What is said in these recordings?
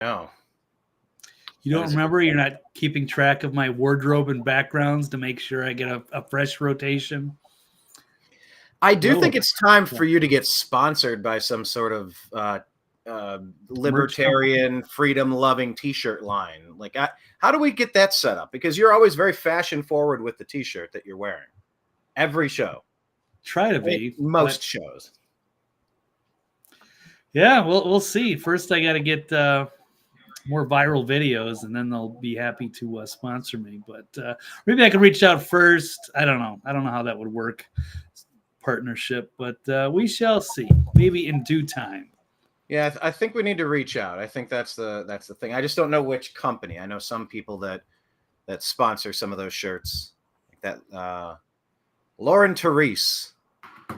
No. You don't remember? You're not keeping track of my wardrobe and backgrounds to make sure I get a fresh rotation? I do think it's time for you to get sponsored by some sort of libertarian, freedom-loving T-shirt line. Like, how do we get that set up? Because you're always very fashion-forward with the T-shirt that you're wearing. Every show. Try to be. Most shows. Yeah, we'll see. First, I got to get more viral videos, and then they'll be happy to sponsor me. But maybe I can reach out first. I don't know. I don't know how that would work, partnership. But we shall see. Maybe in due time. Yeah, I think we need to reach out. I think that's the thing. I just don't know which company. I know some people that sponsor some of those shirts. Like that Lauren Therese.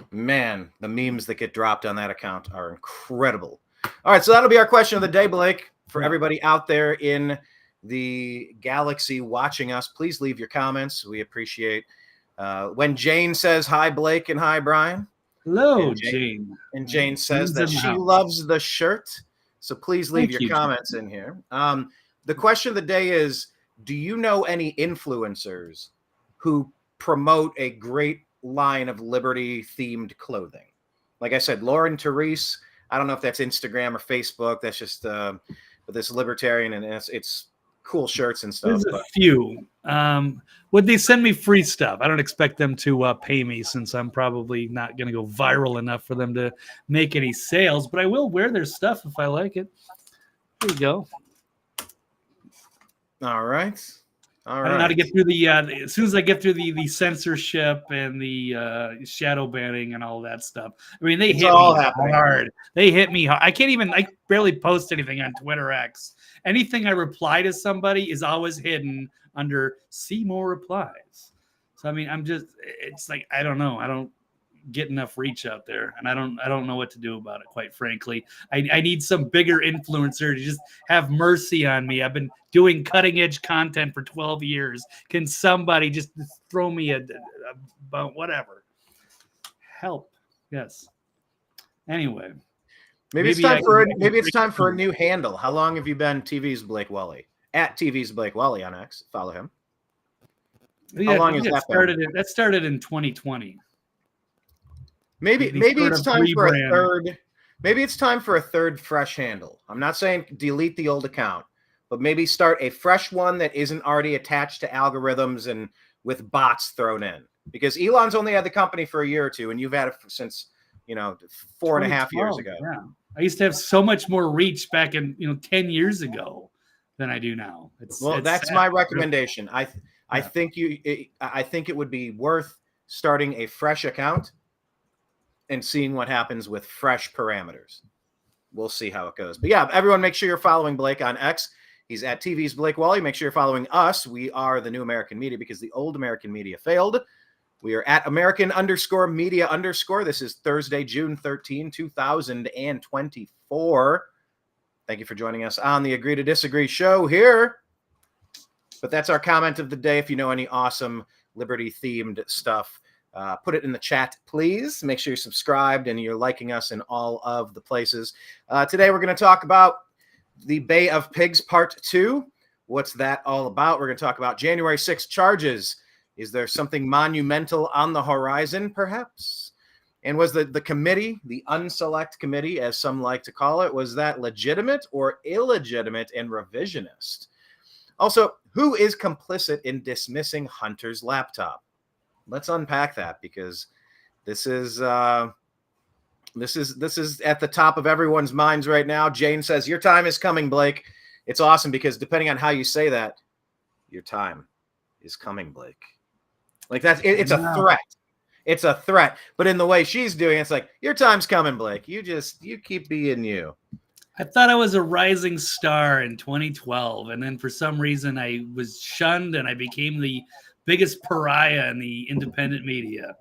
Man, the memes that get dropped on that account are incredible. All right, so that'll be our question of the day, Blake. For everybody out there in the galaxy watching us, please leave your comments. We appreciate when Jane says hi, Blake, and hi, Brian. Hello, Jane. And Jane says that she loves the shirt. So please leave your comments in here. The question of the day is, do you know any influencers who promote a great line of liberty-themed clothing? Like I said, Lauren Therese, I don't know if that's Instagram or Facebook. That's just this libertarian, and it's cool shirts and stuff. There's a few. Would they send me free stuff? I don't expect them to pay me, since I'm probably not going to go viral enough for them to make any sales, but I will wear their stuff if I like it. There you go. All right. I don't know how to get through the as soon as I get through the censorship and the shadow banning and all that stuff. I mean, they hit me hard. They hit me hard. I barely post anything on Twitter X. Anything I reply to somebody is always hidden under see more replies. So I mean, it's like, I don't know. I don't get enough reach out there, and I don't know what to do about it, quite frankly. I need some bigger influencer to just have mercy on me. I've been doing cutting edge content for 12 years. Can somebody just throw me a whatever help? Yes. Anyway, maybe it's time for a new handle. How long have you been TV's Blake Walley? At TV's Blake Walley on X. Follow him. How long has that been? That started in 2020. Maybe it's time for a third. Maybe it's time for a third fresh handle. I'm not saying delete the old account, but maybe start a fresh one that isn't already attached to algorithms and with bots thrown in. Because Elon's only had the company for a year or two, and you've had it since 4.5 years ago. Yeah, I used to have so much more reach back in 10 years ago than I do now. That's my recommendation. I think it would be worth starting a fresh account and seeing what happens with fresh parameters. We'll see how it goes. But yeah, everyone, make sure you're following Blake on X. He's at TV's Blake Walley. Make sure you're following us. We are the new American media because the old American media failed. We are at American_media_. This is Thursday, June 13, 2024. Thank you for joining us on the Agree to Disagree show here. But that's our comment of the day. If you know any awesome liberty-themed stuff, put it in the chat, please. Make sure you're subscribed and you're liking us in all of the places. Today, we're going to talk about the Bay of Pigs Part 2. What's that all about? We're going to talk about January 6th charges. Is there something monumental on the horizon, perhaps? And was the committee, the unselect committee, as some like to call it, was that legitimate or illegitimate and revisionist? Also, who is complicit in dismissing Hunter's laptop? Let's unpack that, because this is at the top of everyone's minds right now. Jane says, your time is coming, Blake. It's awesome because depending on how you say that, your time is coming, Blake. Like it's a threat. It's a threat. But in the way she's doing it, it's like, your time's coming, Blake. You keep being you. I thought I was a rising star in 2012, and then for some reason I was shunned and I became the biggest pariah in the independent media.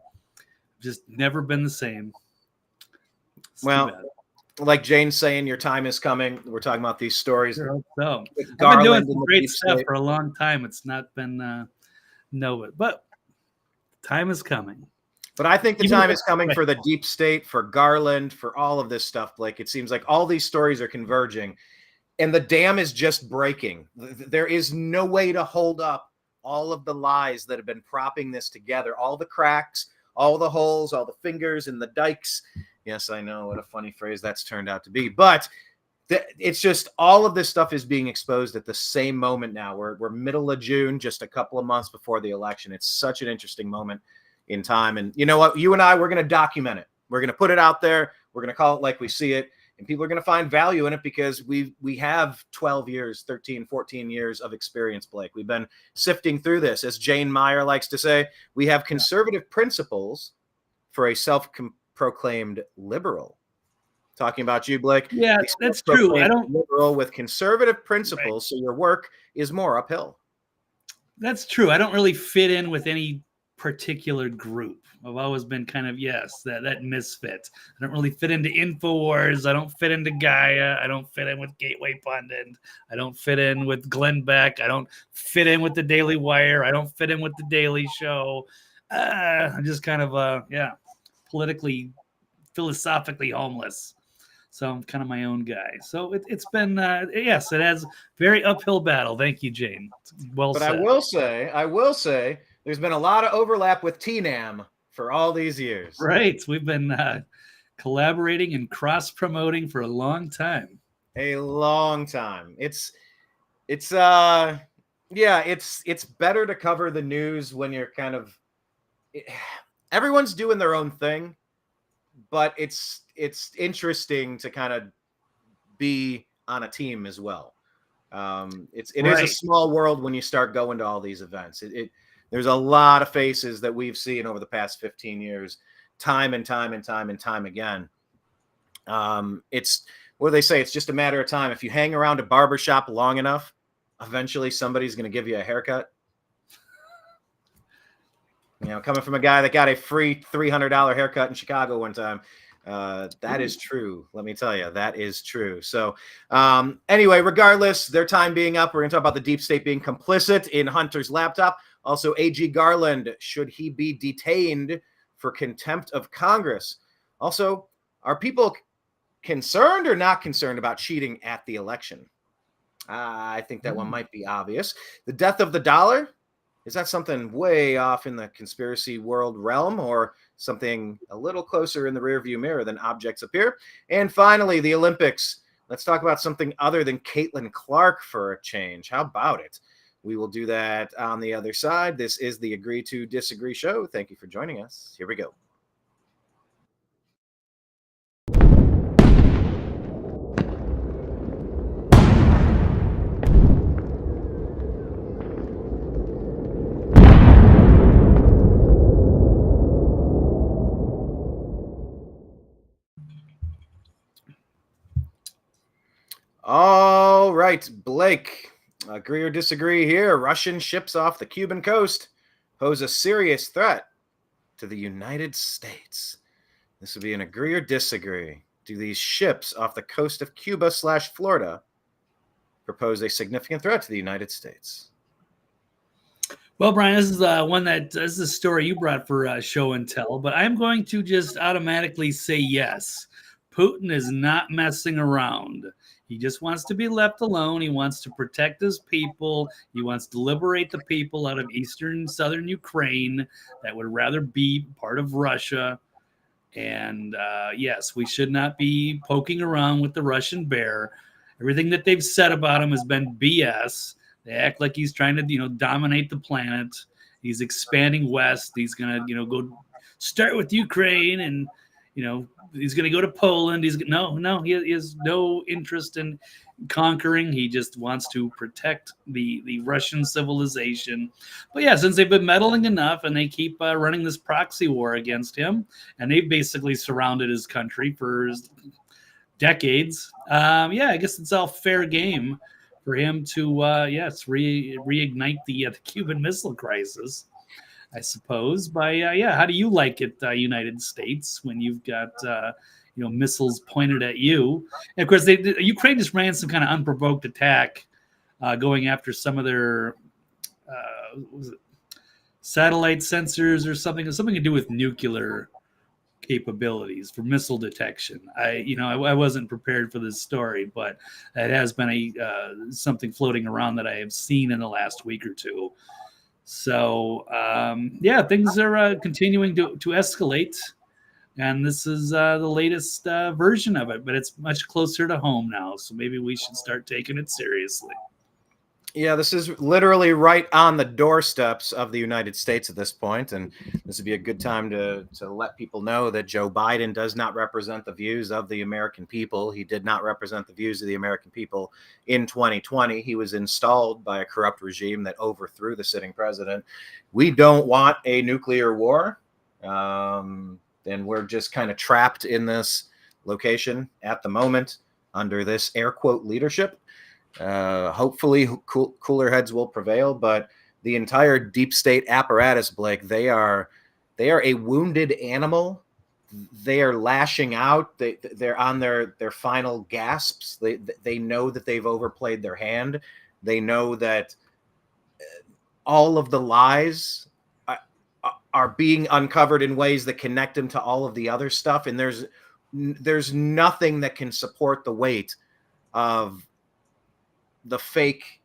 Just never been the same. Well, like Jane's saying, your time is coming. We're talking about these stories. Sure hope so. I've Garland been doing some great stuff for a long time. It's not been but time is coming. But I think the time is coming for the deep state, for Garland, for all of this stuff, Blake. It seems like all these stories are converging. And the dam is just breaking. There is no way to hold up all of the lies that have been propping this together, all the cracks, all the holes, all the fingers in the dikes. Yes, I know what a funny phrase that's turned out to be, but it's just all of this stuff is being exposed at the same moment now. We're middle of June, just a couple of months before the election. It's such an interesting moment in time. And you know what? You and I, we're going to document it. We're going to put it out there. We're going to call it like we see it. And people are going to find value in it because we have 12 years, 13, 14 years of experience, Blake. We've been sifting through this. As Jane Meyer likes to say, we have conservative principles for a self-proclaimed liberal. Talking about you, Blake. Yeah, that's true. I don't liberal with conservative principles, so your work is more uphill. That's true. I don't really fit in with any particular group. I've always been kind of that misfit. I don't really fit into InfoWars. I don't fit into Gaia. I don't fit in with Gateway Pundit. I don't fit in with Glenn Beck. I don't fit in with the Daily Wire. I don't fit in with the Daily Show. I'm just kind of politically, philosophically homeless. So I'm kind of my own guy. So it's been, it has very uphill battle. Thank you, Jane. Well said. But I will say, there's been a lot of overlap with TNAM for all these years. Right. We've been collaborating and cross-promoting for a long time. A long time. It's better to cover the news when you're kind of, everyone's doing their own thing, but it's interesting to kind of be on a team as well. It is a small world when you start going to all these events. There's a lot of faces that we've seen over the past 15 years, time and time again. It's what do they say? It's just a matter of time. If you hang around a barbershop long enough, eventually somebody's going to give you a haircut. You know, coming from a guy that got a free $300 haircut in Chicago one time, that is true. Let me tell you, that is true. So anyway, regardless, their time being up, we're going to talk about the deep state being complicit in Hunter's laptop. Also, AG Garland, should he be detained for contempt of Congress? Also, are people concerned or not concerned about cheating at the election? I think that one might be obvious. The death of the dollar, is that something way off in the conspiracy world realm or something a little closer in the rearview mirror than objects appear? And finally, the Olympics. Let's talk about something other than Caitlin Clark for a change. How about it? We will do that on the other side. This is the Agree to Disagree show. Thank you for joining us. Here we go. All right, Blake, agree or disagree here? Russian ships off the Cuban coast pose a serious threat to the United States. This would be an agree or disagree. Do these ships off the coast of Cuba/Florida propose a significant threat to the United States? Well, Brian, this is this is a story you brought for show and tell, but I'm going to just automatically say yes. Putin is not messing around. He just wants to be left alone. He wants to protect his people. He wants to liberate the people out of eastern and southern Ukraine that would rather be part of Russia. And yes, we should not be poking around with the Russian bear. Everything that they've said about him has been BS. They act like he's trying to, dominate the planet. He's expanding west. He's going to, go start with Ukraine and, he's going to go to Poland. He has no interest in conquering. He just wants to protect the Russian civilization. But yeah, since they've been meddling enough and they keep running this proxy war against him, and they've basically surrounded his country for decades, I guess it's all fair game for him to, reignite the Cuban Missile Crisis, I suppose. By how do you like it, United States, when you've got missiles pointed at you? And of course, Ukraine just ran some kind of unprovoked attack, going after some of their satellite sensors or something to do with nuclear capabilities for missile detection. I wasn't prepared for this story, but it has been something floating around that I have seen in the last week or two. So things are continuing to escalate, and this is the latest version of it, but it's much closer to home now, so maybe we should start taking it seriously. Yeah, this is literally right on the doorsteps of the United States at this point, and this would be a good time to let people know that Joe Biden does not represent the views of the American people. He did not represent the views of the American people in 2020. He was installed by a corrupt regime that overthrew the sitting president. We don't want a nuclear war, and we're just kind of trapped in this location at the moment under this air quote leadership. Hopefully cooler heads will prevail, but the entire deep state apparatus, Blake, they are a wounded animal. They are lashing out. They're on their final gasps. They know that they've overplayed their hand. They know that all of the lies are being uncovered in ways that connect them to all of the other stuff, and there's nothing that can support the weight of the fake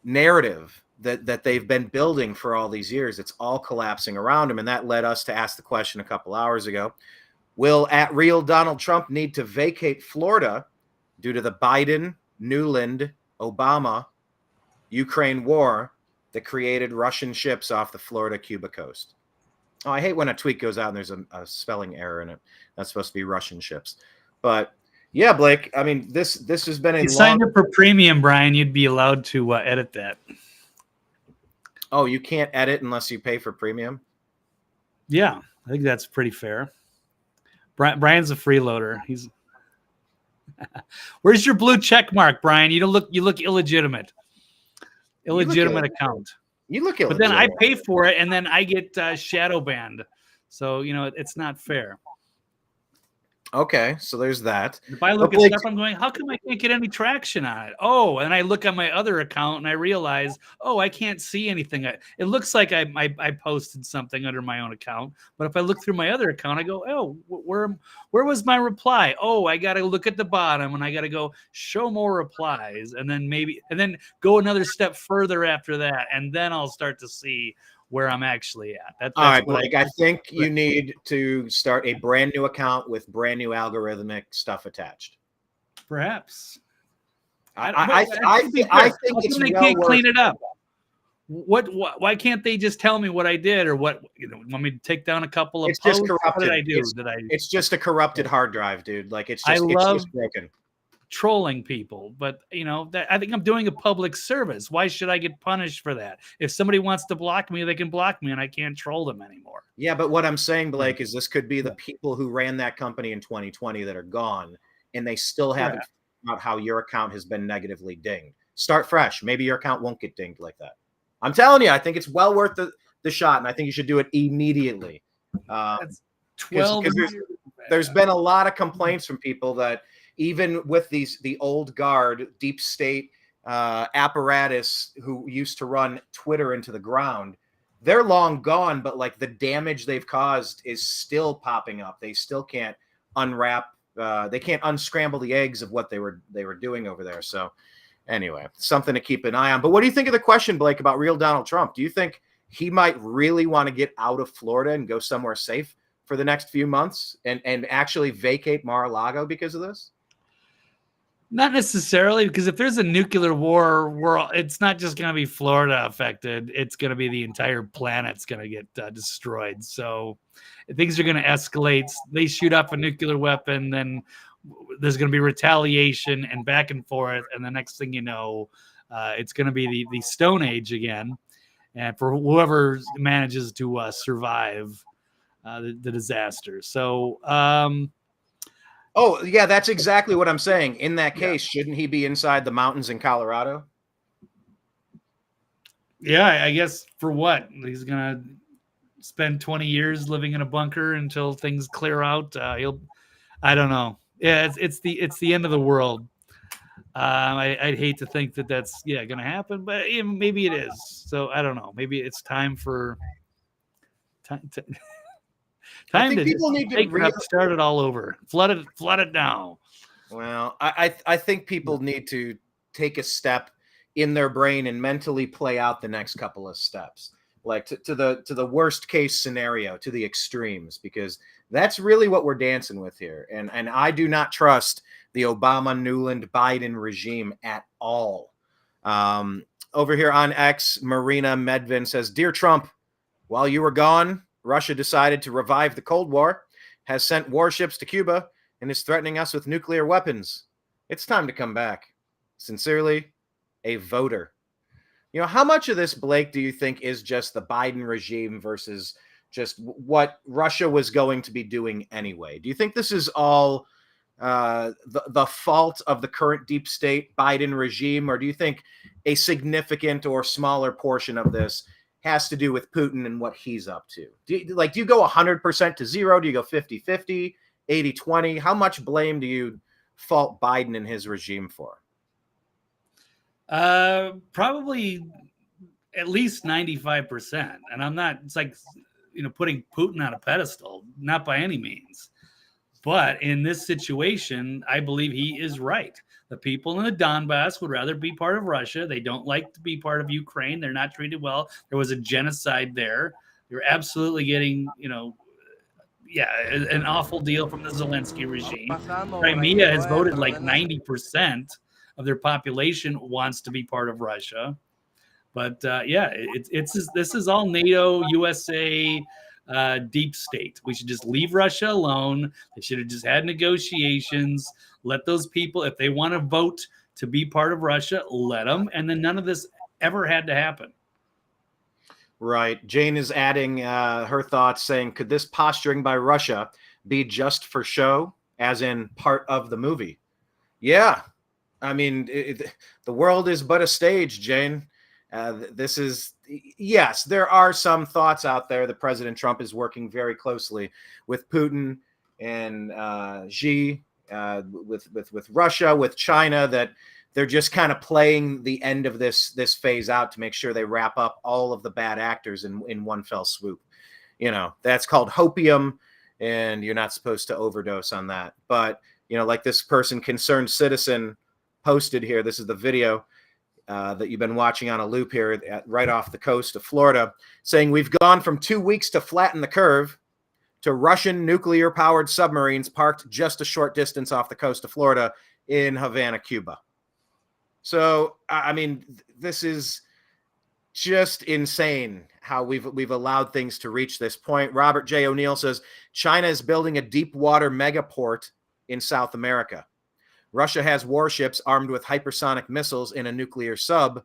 narrative that they've been building for all these years. It's all collapsing around them. And that led us to ask the question a couple hours ago: will @real Donald Trump need to vacate Florida due to the Biden, Newland, Obama, Ukraine war that created Russian ships off the Florida-Cuba coast? Oh, I hate when a tweet goes out and there's a spelling error in it. That's supposed to be Russian ships. But yeah, Blake, I mean, this has been you signed up for premium, Brian. You'd be allowed to edit that. Oh, you can't edit unless you pay for premium? Yeah, I think that's pretty fair. Brian's a freeloader. He's Where's your blue check mark, Brian? You look illegitimate. Illegitimate account. You look illegitimate. But then I pay for it, and then I get shadow banned. So, it's not fair. Okay, so there's that. If I look at stuff, I'm going, how come I can't get any traction on it? Oh, and I look at my other account and I realize, oh, I can't see anything. It looks like I posted something under my own account, but if I look through my other account, I go, oh, where was my reply? Oh, I got to look at the bottom and I got to go show more replies, and then go another step further after that, and then I'll start to see where I'm actually at. That's all right, Blake. I think you need to start a brand new account with brand new algorithmic stuff attached. Perhaps. I think it's they can't clean it up. Why can't they just tell me what I did, or what? Want me to take down a couple of posts? Just corrupted. What did I do? It's just a corrupted hard drive, dude. Like it's just broken. Trolling people, but I think I'm doing a public service. Why should I get punished for that? If somebody wants to block me, they can block me, and I can't troll them anymore. Yeah, but what I'm saying, Blake, is this could be the people who ran that company in 2020 that are gone, and they still haven't figured out how your account has been negatively dinged. Start fresh. Maybe your account won't get dinged like that. I'm telling you, I think it's well worth the shot, and I think you should do it immediately. That's 12 years. There's been a lot of complaints from people that even with the old guard deep state apparatus who used to run Twitter into the ground, they're long gone, but like the damage they've caused is still popping up. They still can't unwrap, they can't unscramble the eggs of what they were doing over there. So anyway, something to keep an eye on. But what do you think of the question, Blake, about real Donald Trump? Do you think he might really want to get out of Florida and go somewhere safe for the next few months and actually vacate Mar-a-Lago because of this? Not necessarily, because if there's a nuclear war, it's not just going to be Florida affected. It's going to be the entire planet's going to get destroyed. So things are going to escalate. They shoot off a nuclear weapon, then there's going to be retaliation and back and forth. And the next thing you know, it's going to be the Stone Age again. And for whoever manages to survive the disaster. So, oh, yeah, that's exactly what I'm saying. In that case, shouldn't he be inside the mountains in Colorado? Yeah, I guess for what? He's going to spend 20 years living in a bunker until things clear out. I don't know. Yeah, it's the end of the world. I'd hate to think that's going to happen, but maybe it is. So I don't know. Maybe it's time for Time to just take it up, start it all over, flood it down. Well, I think people need to take a step in their brain and mentally play out the next couple of steps, like to the worst case scenario, to the extremes, because that's really what we're dancing with here. And I do not trust the Obama, Newland, Biden regime at all. Over here on X, Marina Medvin says, "Dear Trump, while you were gone, Russia decided to revive the Cold War, has sent warships to Cuba, and is threatening us with nuclear weapons. It's time to come back. Sincerely, a voter." You know, how much of this, Blake, do you think is just the Biden regime versus just what Russia was going to be doing anyway? Do you think this is all the fault of the current deep state Biden regime, or do you think a significant or smaller portion of this has to do with Putin and what he's up to? Do you go 100% to zero? Do you go 50-50, 80-20? How much blame do you fault Biden and his regime for? Probably at least 95%. And I'm not, it's like, putting Putin on a pedestal, not by any means. But in this situation, I believe he is right. The people in the Donbass would rather be part of Russia. They don't like to be part of Ukraine. They're not treated well. There was a genocide there. You're absolutely getting, an awful deal from the Zelensky regime. Crimea has voted like 90% of their population wants to be part of Russia. But this is all NATO, USA, deep state. We should just leave Russia alone. They should have just had negotiations. Let those people, if they want to vote to be part of Russia, let them. And then none of this ever had to happen. Right. Jane is adding her thoughts, saying, could this posturing by Russia be just for show, as in part of the movie? Yeah. I mean, the world is but a stage, Jane. This is, yes, there are some thoughts out there that President Trump is working very closely with Putin and Xi, with Russia, with China, that they're just kind of playing the end of this phase out to make sure they wrap up all of the bad actors in one fell swoop. That's called hopium, and you're not supposed to overdose on that. But, like this person, Concerned Citizen, posted here, this is the video that you've been watching on a loop here right off the coast of Florida, saying we've gone from 2 weeks to flatten the curve to Russian nuclear-powered submarines parked just a short distance off the coast of Florida in Havana, Cuba. So, I mean, this is just insane how we've allowed things to reach this point. Robert J. O'Neill says China is building a deep water megaport in South America. Russia has warships armed with hypersonic missiles in a nuclear sub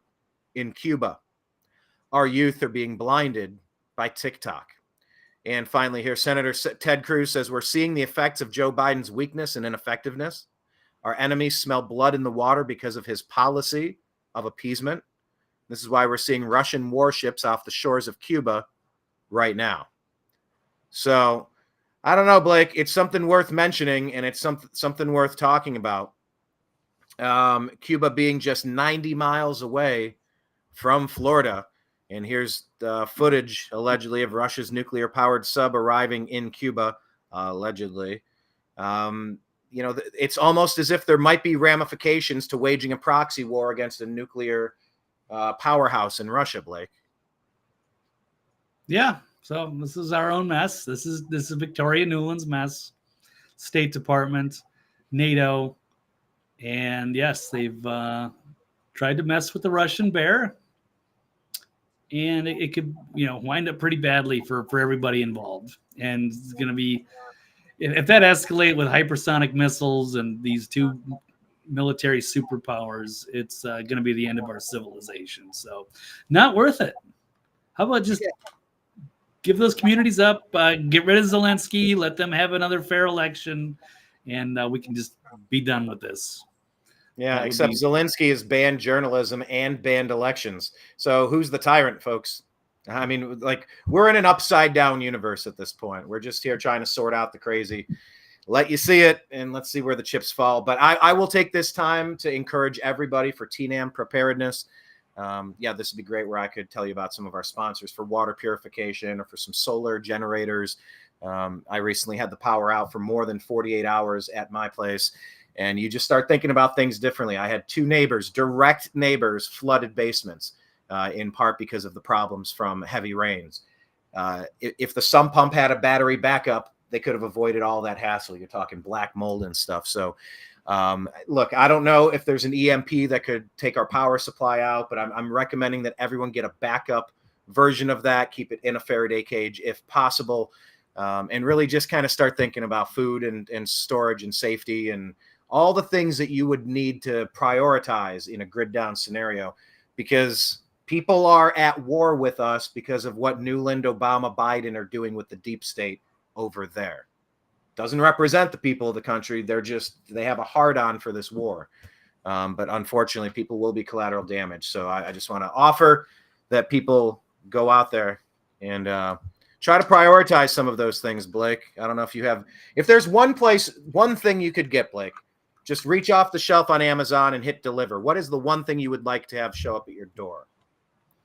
in Cuba. Our youth are being blinded by TikTok. And finally here, Senator Ted Cruz says, we're seeing the effects of Joe Biden's weakness and ineffectiveness. Our enemies smell blood in the water because of his policy of appeasement. This is why we're seeing Russian warships off the shores of Cuba right now. So, I don't know, Blake. It's something worth mentioning, and it's something worth talking about. Cuba being just 90 miles away from Florida. And here's the footage, allegedly, of Russia's nuclear-powered sub arriving in Cuba, allegedly. It's almost as if there might be ramifications to waging a proxy war against a nuclear powerhouse in Russia, Blake. Yeah, so this is our own mess. This is Victoria Nuland's mess. State Department, NATO. And yes, they've tried to mess with the Russian bear, and it could, wind up pretty badly for everybody involved. And it's going to be, if that escalates with hypersonic missiles and these two military superpowers, it's going to be the end of our civilization. So, not worth it. How about just give those communities up, get rid of Zelensky, let them have another fair election, and we can just be done with this. Yeah, except Zelensky has banned journalism and banned elections. So who's the tyrant, folks? I mean, we're in an upside down universe at this point. We're just here trying to sort out the crazy. Let you see it, and let's see where the chips fall. But I will take this time to encourage everybody for TNAM preparedness. This would be great where I could tell you about some of our sponsors for water purification or for some solar generators. I recently had the power out for more than 48 hours at my place, and you just start thinking about things differently. I had 2 neighbors, direct neighbors, flooded basements, in part because of the problems from heavy rains. If the sump pump had a battery backup, they could have avoided all that hassle. You're talking black mold and stuff. So, look, I don't know if there's an EMP that could take our power supply out, but I'm recommending that everyone get a backup version of that, keep it in a Faraday cage if possible, and really just kind of start thinking about food and storage and safety and all the things that you would need to prioritize in a grid down scenario, because people are at war with us because of what Newland, Obama, Biden are doing with the deep state over there. Doesn't represent the people of the country. They have a hard on for this war. But unfortunately, people will be collateral damage. So I just want to offer that people go out there and try to prioritize some of those things, Blake. I don't know if there's one thing you could get, Blake, just reach off the shelf on Amazon and hit deliver. What is the one thing you would like to have show up at your door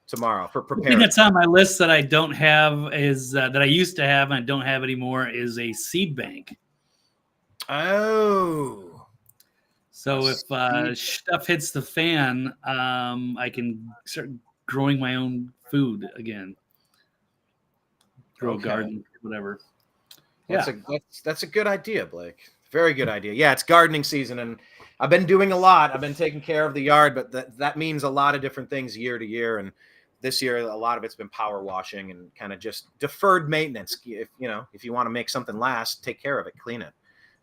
tomorrow for preparing? The thing that's on my list that I don't have is that I used to have and I don't have anymore is a seed bank. Oh. So if stuff hits the fan, I can start growing my own food again. Grow a garden, whatever. That's a good idea, Blake. Very good idea. Yeah, it's gardening season, and I've been doing a lot. I've been taking care of the yard, but that means a lot of different things year to year. And this year, a lot of it's been power washing and kind of just deferred maintenance. If you want to make something last, take care of it, clean it.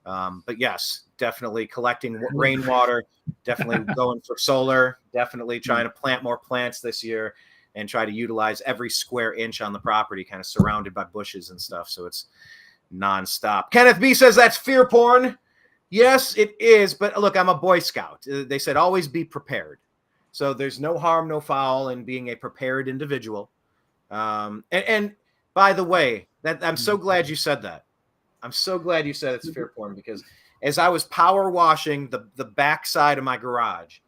But yes, definitely collecting rainwater, definitely going for solar, definitely trying to plant more plants this year and try to utilize every square inch on the property, kind of surrounded by bushes and stuff. So it's nonstop. Kenneth B says that's fear porn. Yes, it is. But look, I'm a Boy Scout. They said always be prepared. So there's no harm, no foul in being a prepared individual. And by the way, I'm so glad you said that. I'm so glad you said it's fear porn, because as I was power washing the backside of my garage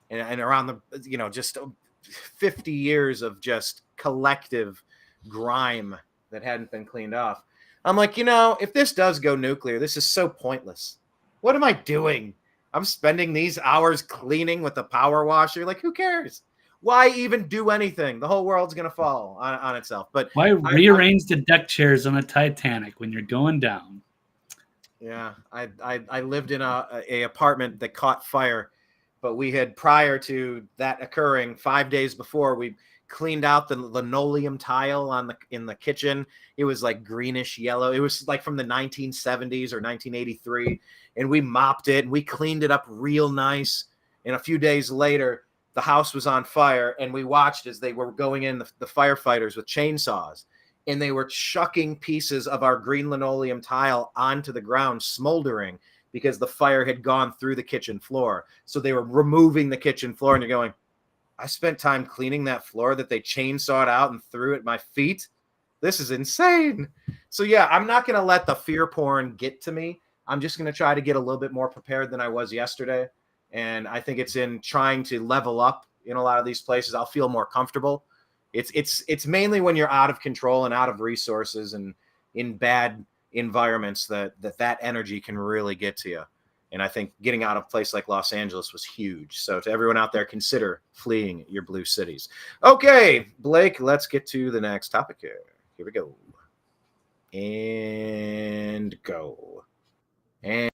and around the, just 50 years of just collective grime that hadn't been cleaned off, I'm like, if this does go nuclear, this is so pointless. What am I doing? I'm spending these hours cleaning with the power washer. Like, who cares? Why even do anything? The whole world's going to fall on itself. But why rearrange the deck chairs on a Titanic when you're going down? Yeah, I lived in a apartment that caught fire, but we had, prior to that occurring, 5 days before, we cleaned out the linoleum tile in the kitchen. It was like greenish yellow. It was like from the 1970s or 1983, and we mopped it and we cleaned it up real nice. And a few days later, the house was on fire, and we watched as they were going in, the firefighters with chainsaws, and they were chucking pieces of our green linoleum tile onto the ground, smoldering, because the fire had gone through the kitchen floor. So they were removing the kitchen floor, and you're going, I spent time cleaning that floor that they chainsawed out and threw at my feet. This is insane. So yeah, I'm not going to let the fear porn get to me. I'm just going to try to get a little bit more prepared than I was yesterday. And I think it's in trying to level up in a lot of these places. I'll feel more comfortable. It's mainly when you're out of control and out of resources and in bad environments that energy can really get to you. And I think getting out of a place like Los Angeles was huge. So to everyone out there, consider fleeing your blue cities. Okay, Blake, let's get to the next topic here. Here we go. And go. And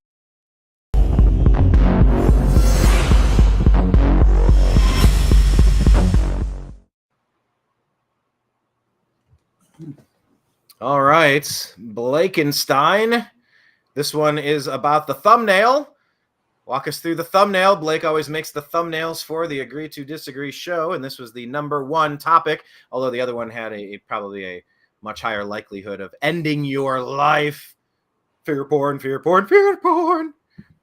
all right, Blakenstein. This one is about the thumbnail. Walk us through the thumbnail. Blake always makes the thumbnails for the Agree to Disagree show, and this was the #1 topic, although the other one had probably a much higher likelihood of ending your life. Fear porn, fear porn, fear porn.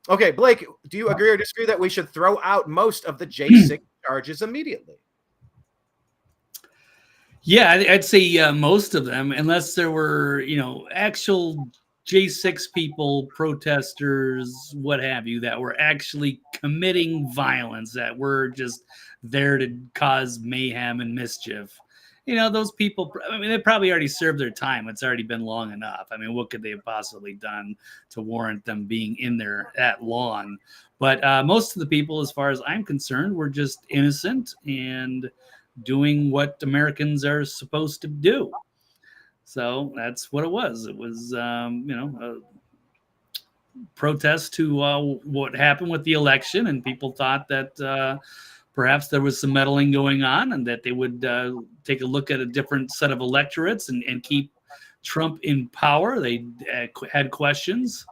Okay, Blake, do you agree or disagree that we should throw out most of the J6 charges immediately? Yeah, I'd say most of them, unless there were, actual J6 people, protesters, what have you, that were actually committing violence, that were just there to cause mayhem and mischief. those people, I mean, they probably already served their time. It's already been long enough. I mean, what could they have possibly done to warrant them being in there that long? But most of the people, as far as I'm concerned, were just innocent and doing what Americans are supposed to do. So that's what it was. It was, a protest to what happened with the election, and people thought that perhaps there was some meddling going on, and that they would take a look at a different set of electorates and keep Trump in power. They had questions,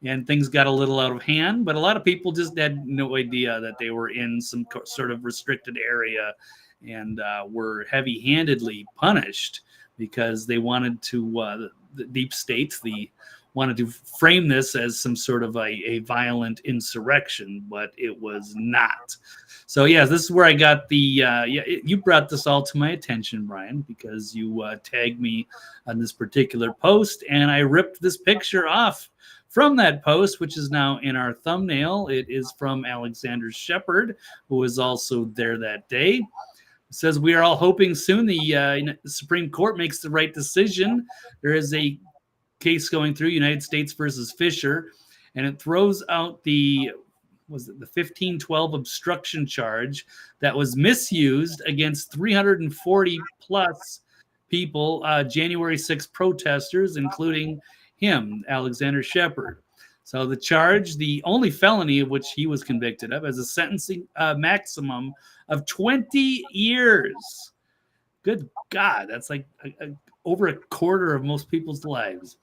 and things got a little out of hand. But a lot of people just had no idea that they were in some sort of restricted area and were heavy-handedly punished because they wanted to, the deep states, wanted to frame this as some sort of a violent insurrection, but it was not. So, yeah, this is where I got you brought this all to my attention, Brian, because you tagged me on this particular post, and I ripped this picture off from that post, which is now in our thumbnail. It is from Alexander Shepard, who was also there that day. It says, "We are all hoping soon the Supreme Court makes the right decision. There is a case going through, United States versus Fisher, and it throws out the 1512 obstruction charge that was misused against 340 plus people, January 6th protesters, including him, Alexander Shepard. So the charge, the only felony of which he was convicted of, has a sentencing maximum of 20 years. Good God, that's like over a quarter of most people's lives.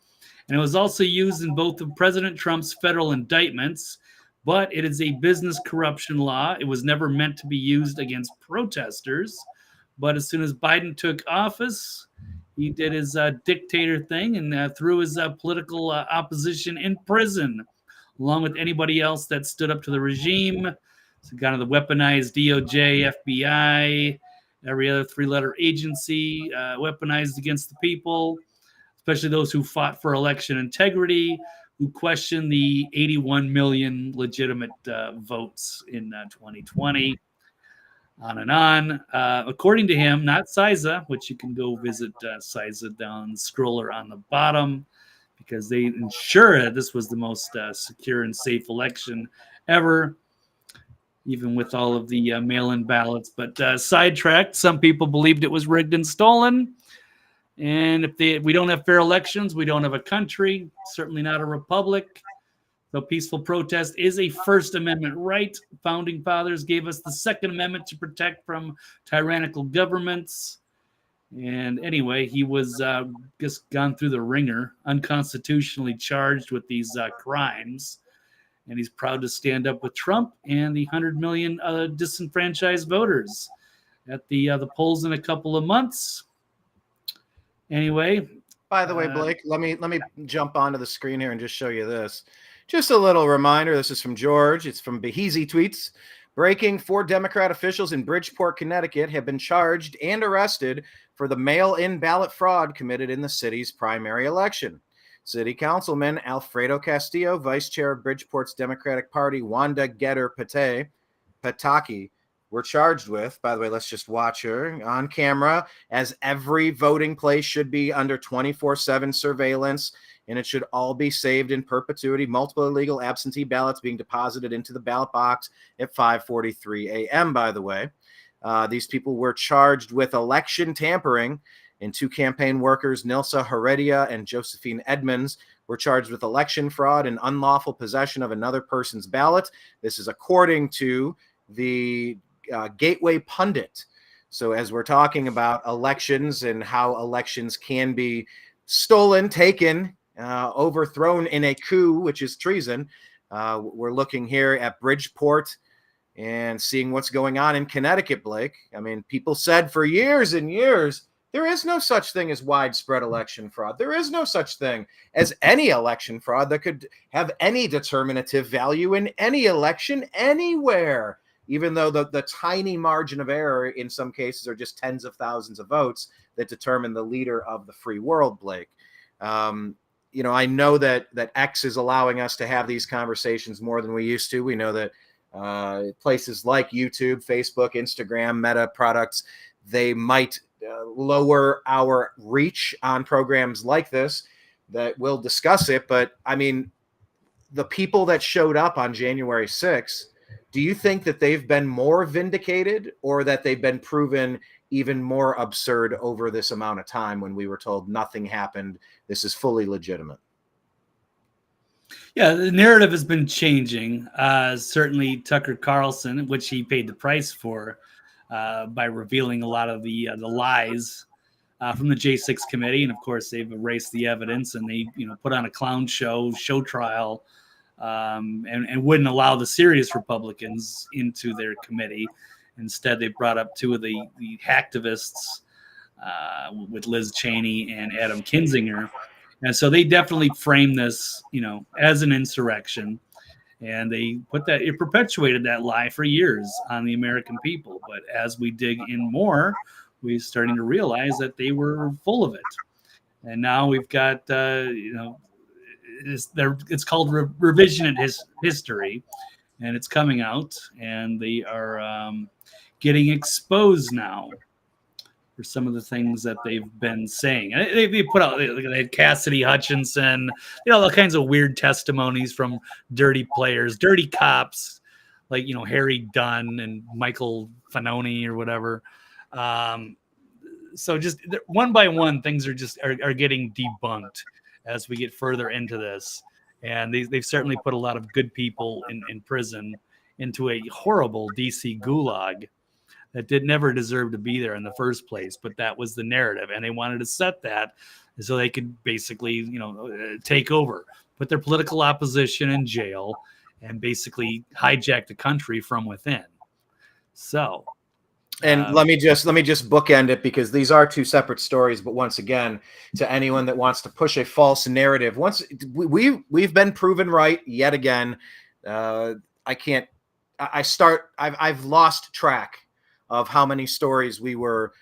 And it was also used in both of President Trump's federal indictments, but it is a business corruption law. It was never meant to be used against protesters. But as soon as Biden took office, he did his dictator thing and threw his political opposition in prison, along with anybody else that stood up to the regime. So kind of the weaponized DOJ, FBI, every other three-letter agency weaponized against the people, especially those who fought for election integrity, who questioned the 81 million legitimate votes in 2020, on and on. According to him, not CISA, which you can go visit CISA down the scroller on the bottom, because they ensure that this was the most secure and safe election ever, even with all of the mail-in ballots. But sidetracked, some people believed it was rigged and stolen. And if we don't have fair elections, we don't have a country, certainly not a republic. So peaceful protest is a First Amendment right. Founding fathers gave us the Second Amendment to protect from tyrannical governments. And anyway, he was just gone through the ringer, unconstitutionally charged with these crimes. And he's proud to stand up with Trump and the 100 million disenfranchised voters at the polls in a couple of months. Anyway, by the way, Blake, let me jump onto the screen here and just show you this. Just a little reminder. This is from George. It's from Beheezy Tweets. Breaking: 4 Democrat officials in Bridgeport, Connecticut have been charged and arrested for the mail-in ballot fraud committed in the city's primary election. City Councilman Alfredo Castillo, Vice Chair of Bridgeport's Democratic Party, Wanda Getter Pataki, were charged with. By the way, let's just watch her on camera, as every voting place should be under 24/7 surveillance, and it should all be saved in perpetuity. Multiple illegal absentee ballots being deposited into the ballot box at 5:43 a.m., by the way. These people were charged with election tampering, and 2 campaign workers, Nilsa Heredia and Josephine Edmonds, were charged with election fraud and unlawful possession of another person's ballot. This is according to the Gateway Pundit. So as we're talking about elections and how elections can be stolen, taken, overthrown in a coup, which is treason, we're looking here at Bridgeport and seeing what's going on in Connecticut, Blake. I mean, people said for years and years, there is no such thing as widespread election fraud. There is no such thing as any election fraud that could have any determinative value in any election anywhere, even though the tiny margin of error in some cases are just tens of thousands of votes that determine the leader of the free world, Blake. I know that X is allowing us to have these conversations more than we used to. We know that places like YouTube, Facebook, Instagram, Meta products, they might lower our reach on programs like this, that we'll discuss it. But I mean, the people that showed up on January 6th, do you think that they've been more vindicated, or that they've been proven even more absurd over this amount of time when we were told nothing happened? This is fully legitimate. Yeah, the narrative has been changing. Certainly Tucker Carlson, which he paid the price for by revealing a lot of the lies from the J6 committee. And of course, they've erased the evidence, and they put on a clown show trial, and wouldn't allow the serious Republicans into their committee. Instead, they brought up two of the hacktivists with Liz Cheney and Adam Kinzinger. And so they definitely framed this, as an insurrection. And they it perpetuated that lie for years on the American people. But as we dig in more, we're starting to realize that they were full of it. And now we've got, it's called revisionist history, and it's coming out, and they are getting exposed now for some of the things that they've been saying. And they put out, they had Cassidy Hutchinson, all kinds of weird testimonies from dirty players, dirty cops, like, Harry Dunn and Michael Fanoni or whatever. So just one by one, things are getting debunked as we get further into this. And they've certainly put a lot of good people in prison into a horrible DC gulag that never deserve to be there in the first place. But that was the narrative, and they wanted to set that so they could basically, take over, put their political opposition in jail, and basically hijack the country from within. So, and let me just bookend it, because these are two separate stories. But once again, to anyone that wants to push a false narrative, we've been proven right yet again. I've lost track of how many stories we were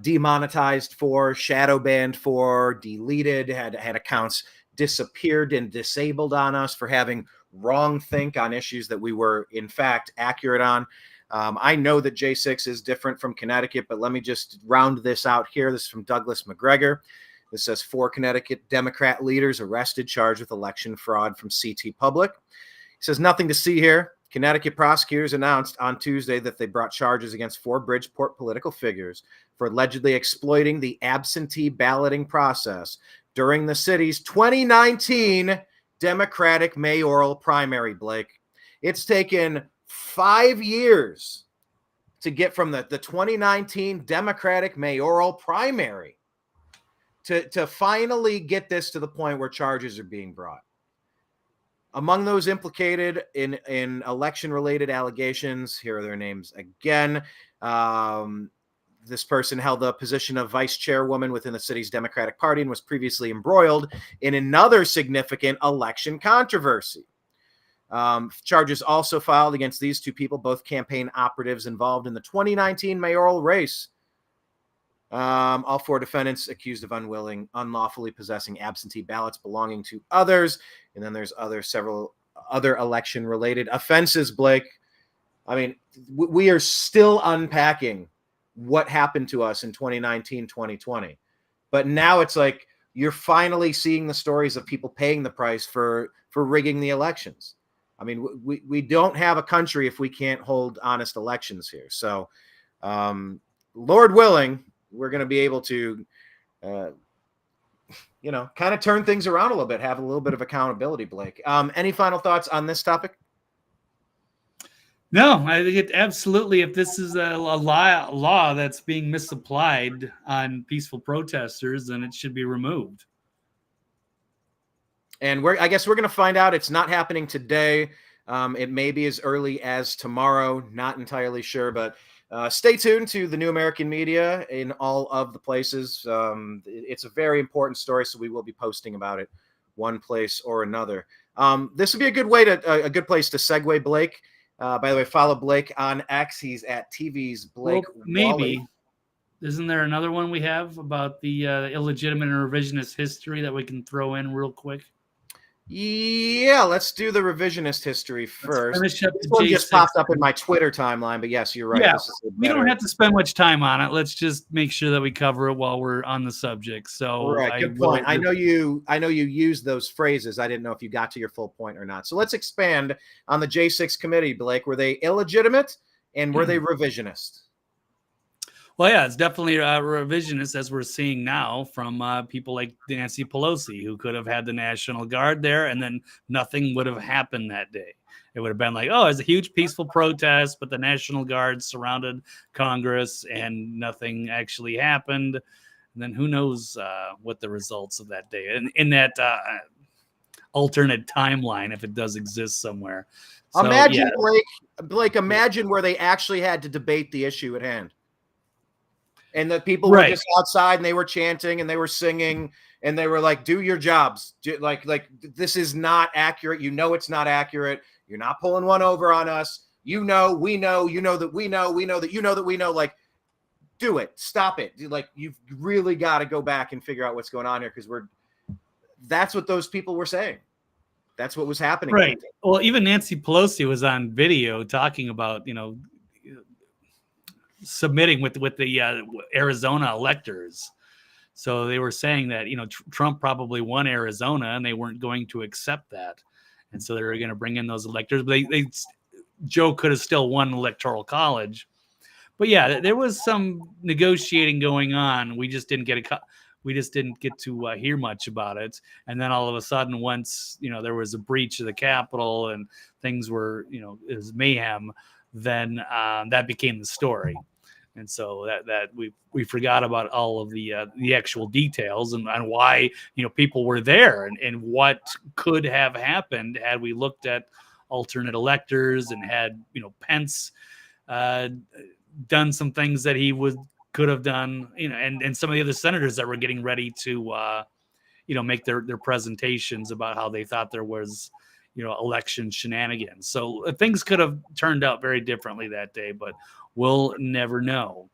demonetized for, shadow banned for, deleted, had accounts disappeared and disabled on us for having wrong think on issues that we were in fact accurate on. I know that J6 is different from Connecticut, but let me just round this out here. This is from Douglas McGregor. This says 4 Connecticut Democrat leaders arrested, charged with election fraud from CT Public. He says nothing to see here. Connecticut prosecutors announced on Tuesday that they brought charges against 4 Bridgeport political figures for allegedly exploiting the absentee balloting process during the city's 2019 Democratic mayoral primary, Blake. It's taken 5 years to get from the 2019 Democratic mayoral primary to finally get this to the point where charges are being brought. Among those implicated in election-related allegations, here are their names again. This person held the position of vice chairwoman within the city's Democratic Party and was previously embroiled in another significant election controversy. Charges also filed against these 2 people, both campaign operatives involved in the 2019 mayoral race. All 4 defendants accused of unlawfully possessing absentee ballots belonging to others. And then there's several other election-related offenses, Blake. I mean, we are still unpacking what happened to us in 2019, 2020. But now it's like you're finally seeing the stories of people paying the price for rigging the elections. I mean, we don't have a country if we can't hold honest elections here. So, Lord willing, we're going to be able to, kind of turn things around a little bit, have a little bit of accountability, Blake. Any final thoughts on this topic? No, I think it absolutely, if this is a law that's being misapplied on peaceful protesters, then it should be removed. And I guess we're going to find out. It's not happening today. It may be as early as tomorrow. Not entirely sure, but stay tuned to the New American Media in all of the places. It's a very important story, so we will be posting about it one place or another. This would be a good place to segue, Blake. By the way, follow Blake on X. He's at TV's Blake. Well, maybe. Walley. Isn't there another one we have about the illegitimate and revisionist history that we can throw in real quick? Yeah, let's do the revisionist history first. This one just popped up in my Twitter timeline, but yes, you're right. Yeah, we don't have to spend much time on it. Let's just make sure that we cover it while we're on the subject. So, right, good point. I know you used those phrases. I didn't know if you got to your full point or not. So let's expand on the J6 committee, Blake. Were they illegitimate and were they revisionist? Well, yeah, it's definitely revisionist, as we're seeing now from people like Nancy Pelosi, who could have had the National Guard there, and then nothing would have happened that day. It would have been like, oh, it's a huge peaceful protest, but the National Guard surrounded Congress, and nothing actually happened. And then who knows what the results of that day, in that alternate timeline, if it does exist somewhere. So, imagine, Blake, imagine where they actually had to debate the issue at hand. And the people were just outside and they were chanting and they were singing and they were like, do your jobs. Like this is not accurate. You know, it's not accurate. You're not pulling one over on us. You know, we know, you know that we know, we know that you know that we know, like, do it. Stop it. Like, you've really got to go back and figure out what's going on here. Cause that's what those people were saying. That's what was happening. Right. Well, even Nancy Pelosi was on video talking about, submitting with the Arizona electors. So they were saying that, Trump probably won Arizona and they weren't going to accept that. And so they were going to bring in those electors, but Joe could have still won Electoral College. But yeah, there was some negotiating going on. We just didn't get to hear much about it. And then all of a sudden, once, there was a breach of the Capitol and things were, it was mayhem, then that became the story. And so that we forgot about all of the actual details and why, people were there and what could have happened had we looked at alternate electors and had, Pence done some things that he could have done, and some of the other senators that were getting ready to, make their presentations about how they thought there was, election shenanigans. So things could have turned out very differently that day, but we'll never know.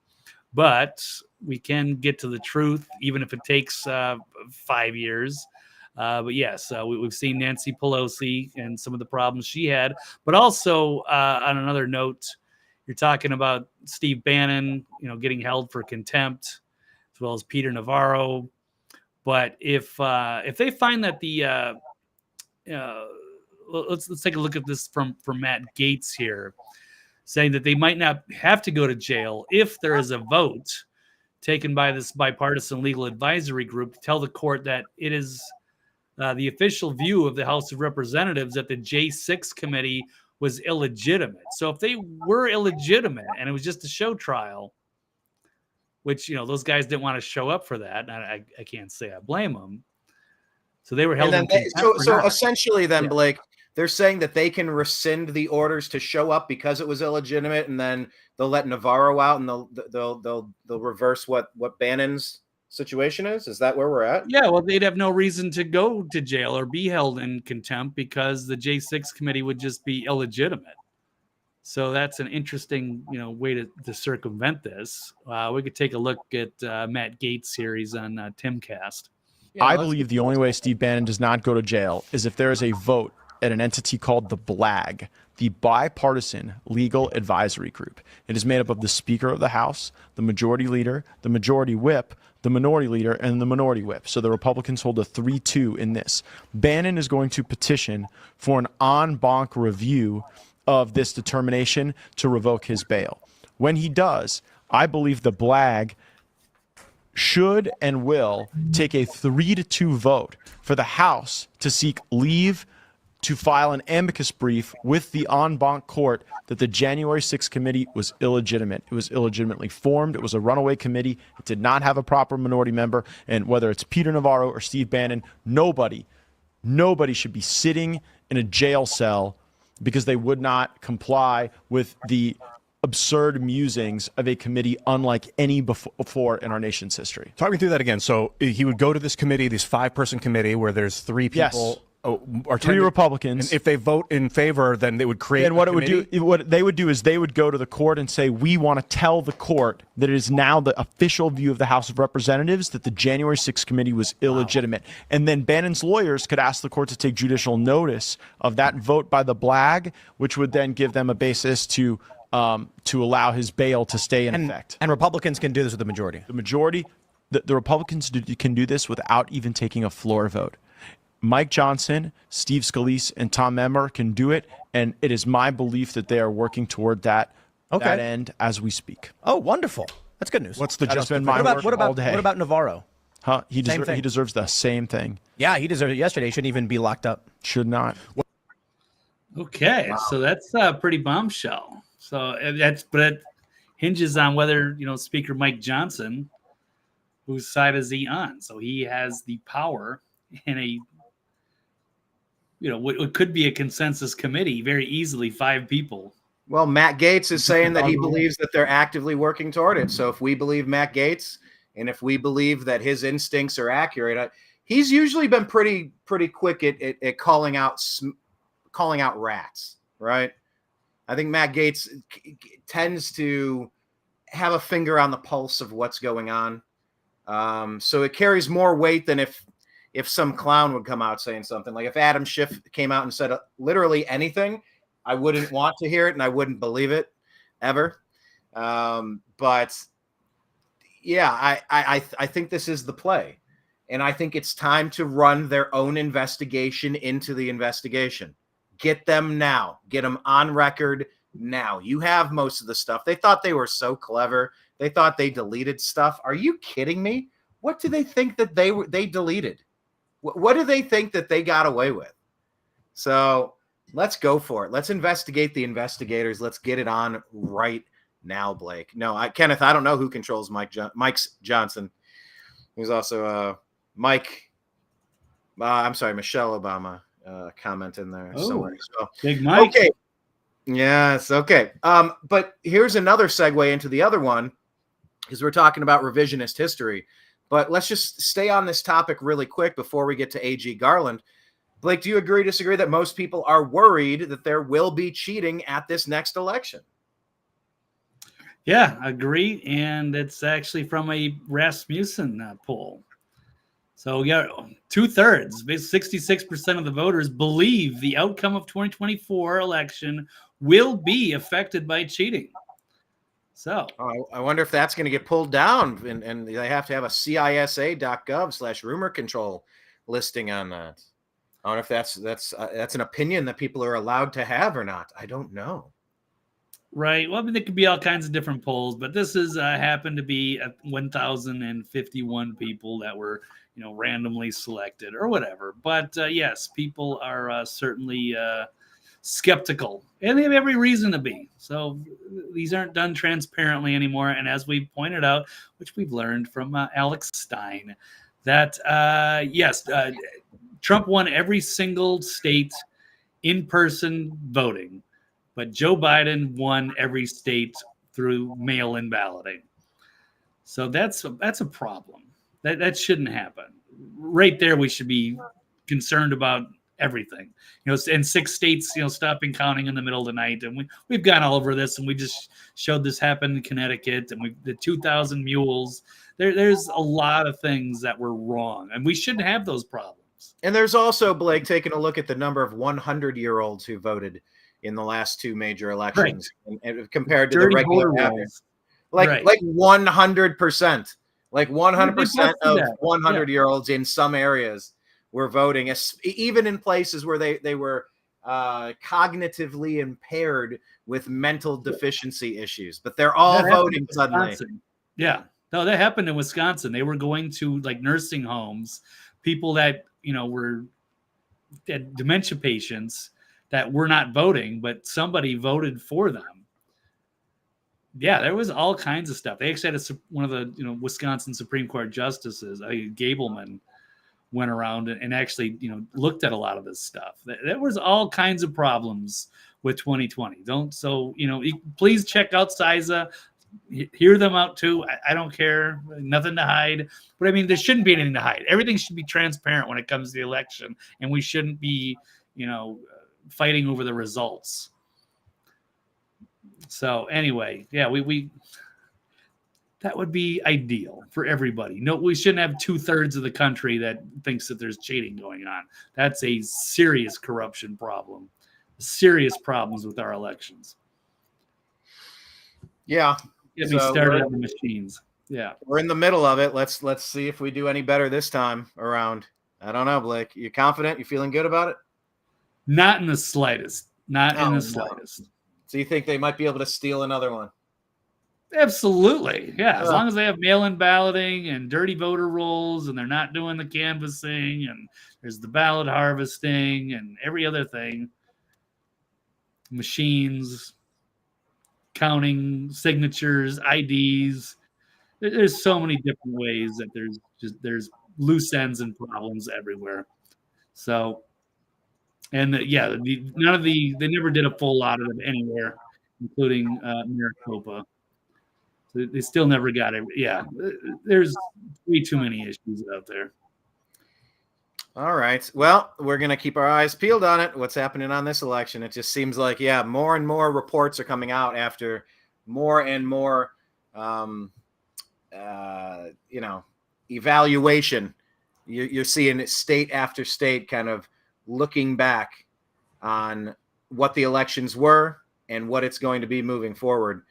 But we can get to the truth, even if it takes 5 years. But yes, we've seen Nancy Pelosi and some of the problems she had. But also, on another note, you're talking about Steve Bannon, getting held for contempt, as well as Peter Navarro. But if they find that the let's take a look at this from Matt Gaetz here, saying that they might not have to go to jail if there is a vote taken by this bipartisan legal advisory group to tell the court that it is the official view of the House of Representatives that the J6 committee was illegitimate. So if they were illegitimate and it was just a show trial, which, those guys didn't want to show up for that, and I can't say I blame them. So they were held. And then so essentially, then, Blake, they're saying that they can rescind the orders to show up because it was illegitimate, and then they'll let Navarro out, and they'll reverse what Bannon's situation is. Is that where we're at? Yeah. Well, they'd have no reason to go to jail or be held in contempt because the J6 committee would just be illegitimate. So that's an interesting, way to circumvent this. We could take a look at Matt Gaetz here. He's on Timcast. Yeah, I believe the only way Steve Bannon does not go to jail is if there is a vote at an entity called the BLAG, the Bipartisan Legal Advisory Group. It is made up of the Speaker of the House, the Majority Leader, the Majority Whip, the Minority Leader, and the Minority Whip. So the Republicans hold a 3-2 in this. Bannon is going to petition for an en banc review of this determination to revoke his bail. When he does, I believe the BLAG should and will take a 3-2 vote for the House to seek leave to file an amicus brief with the en banc court that the January 6th committee was illegitimate. It was illegitimately formed. It was a runaway committee. It did not have a proper minority member. And whether it's Peter Navarro or Steve Bannon, nobody should be sitting in a jail cell because they would not comply with the absurd musings of a committee unlike any before in our nation's history. Talk me through that again. So he would go to this committee, this 5-person committee where there's 3 people. Yes. or 3 Republicans. And if they vote in favor, then they would create. And what they would do is they would go to the court and say, we want to tell the court that it is now the official view of the House of Representatives that the January 6th committee was illegitimate. And then Bannon's lawyers could ask the court to take judicial notice of that vote by the BLAG, which would then give them a basis to allow his bail to stay in effect. And Republicans can do this with the majority. The Republicans can do this without even taking a floor vote. Mike Johnson, Steve Scalise, and Tom Emmer can do it, and it is my belief that they are working toward that end as we speak. Oh, wonderful! That's good news. What's just been my work all day. What about Navarro? Huh? He deserves the same thing. Yeah, he deserved it yesterday. He shouldn't even be locked up. Should not. Okay, so that's a pretty bombshell. So but it hinges on whether Speaker Mike Johnson, whose side is he on? So he has the power in what could be a consensus committee, very easily 5 people. Well, Matt Gaetz is saying that he believes that they're actively working toward it. So if we believe Matt Gaetz, and if we believe that his instincts are accurate, he's usually been pretty quick at calling out rats, right? I think Matt Gaetz tends to have a finger on the pulse of what's going on. So it carries more weight than if some clown would come out saying something. Like if Adam Schiff came out and said literally anything, I wouldn't want to hear it and I wouldn't believe it ever. But yeah, I think this is the play. And I think it's time to run their own investigation into the investigation. Get them now. Get them on record now. You have most of the stuff. They thought they were so clever. They thought they deleted stuff. Are you kidding me? What do they think that they deleted? What do they think that they got away with? So let's go for it. Let's investigate the investigators. Let's get it on right now, Blake. No, Kenneth, I don't know who controls Mike's Johnson. He's also Michelle Obama comment in there somewhere. So, Big Mike. Okay. Yes. Okay. But here's another segue into the other one, because we're talking about revisionist history. But let's just stay on this topic really quick before we get to AG Garland. Blake, do you agree, disagree that most people are worried that there will be cheating at this next election? Yeah, agree. And it's actually from a Rasmussen poll. So yeah, 2/3, 66% of the voters believe the outcome of 2024 election will be affected by cheating. So I wonder if that's going to get pulled down, and they have to have a CISA.gov/rumor control listing on that. I don't know if that's an opinion that people are allowed to have or not. I don't know. Right. Well, I mean, there could be all kinds of different polls, but this is happened to be 1,051 people that were, randomly selected or whatever. But yes, people are certainly skeptical, and they have every reason to be. So these aren't done transparently anymore. And as we pointed out, which we've learned from Alex Stein, that yes, Trump won every single state in-person voting, but Joe Biden won every state through mail-in balloting. So that's a problem. That shouldn't happen. Right there, we should be concerned about everything. And 6 states, stopping counting in the middle of the night, and we've gone all over this, and we just showed this happen in Connecticut, and the 2,000 mules. There's a lot of things that were wrong, and we shouldn't have those problems. And there's also, Blake, taking a look at the number of 100-year-olds who voted in the last 2 major elections, right, and compared to the regular average, like 100%, like 100% of 100-year-olds in some areas were voting, even in places where they were cognitively impaired with mental deficiency issues, but they're all voting suddenly. Yeah, no, that happened in Wisconsin. They were going to nursing homes, people that were dementia patients that were not voting, but somebody voted for them. Yeah, there was all kinds of stuff. They actually had one of the Wisconsin Supreme Court justices, Gableman, went around and actually looked at a lot of this stuff. There was all kinds of problems with 2020. Please check out CISA. hear them out too. I don't care. Nothing to hide. But I mean, there shouldn't be anything to hide. Everything should be transparent when it comes to the election, and we shouldn't be, fighting over the results. So anyway, yeah, we that would be ideal for everybody. No, we shouldn't have 2/3 of the country that thinks that there's cheating going on. That's a serious corruption problem. Serious problems with our elections. Yeah. Get me started on the machines. Yeah. We're in the middle of it. Let's see if we do any better this time around. I don't know, Blake. You confident? You feeling good about it? Not in the slightest. Not in the slightest. So you think they might be able to steal another one? Absolutely. Yeah. As long as they have mail-in balloting and dirty voter rolls and they're not doing the canvassing and there's the ballot harvesting and every other thing. Machines, counting signatures, IDs. There's so many different ways that there's loose ends and problems everywhere. So, and they never did a full audit of anywhere, including Maricopa. So they still never got it. Yeah, there's way too many issues out there. All right. Well, we're going to keep our eyes peeled on it. What's happening on this election? It just seems like, more and more reports are coming out after more and more, evaluation. You're seeing state after state kind of looking back on what the elections were and what it's going to be moving forward.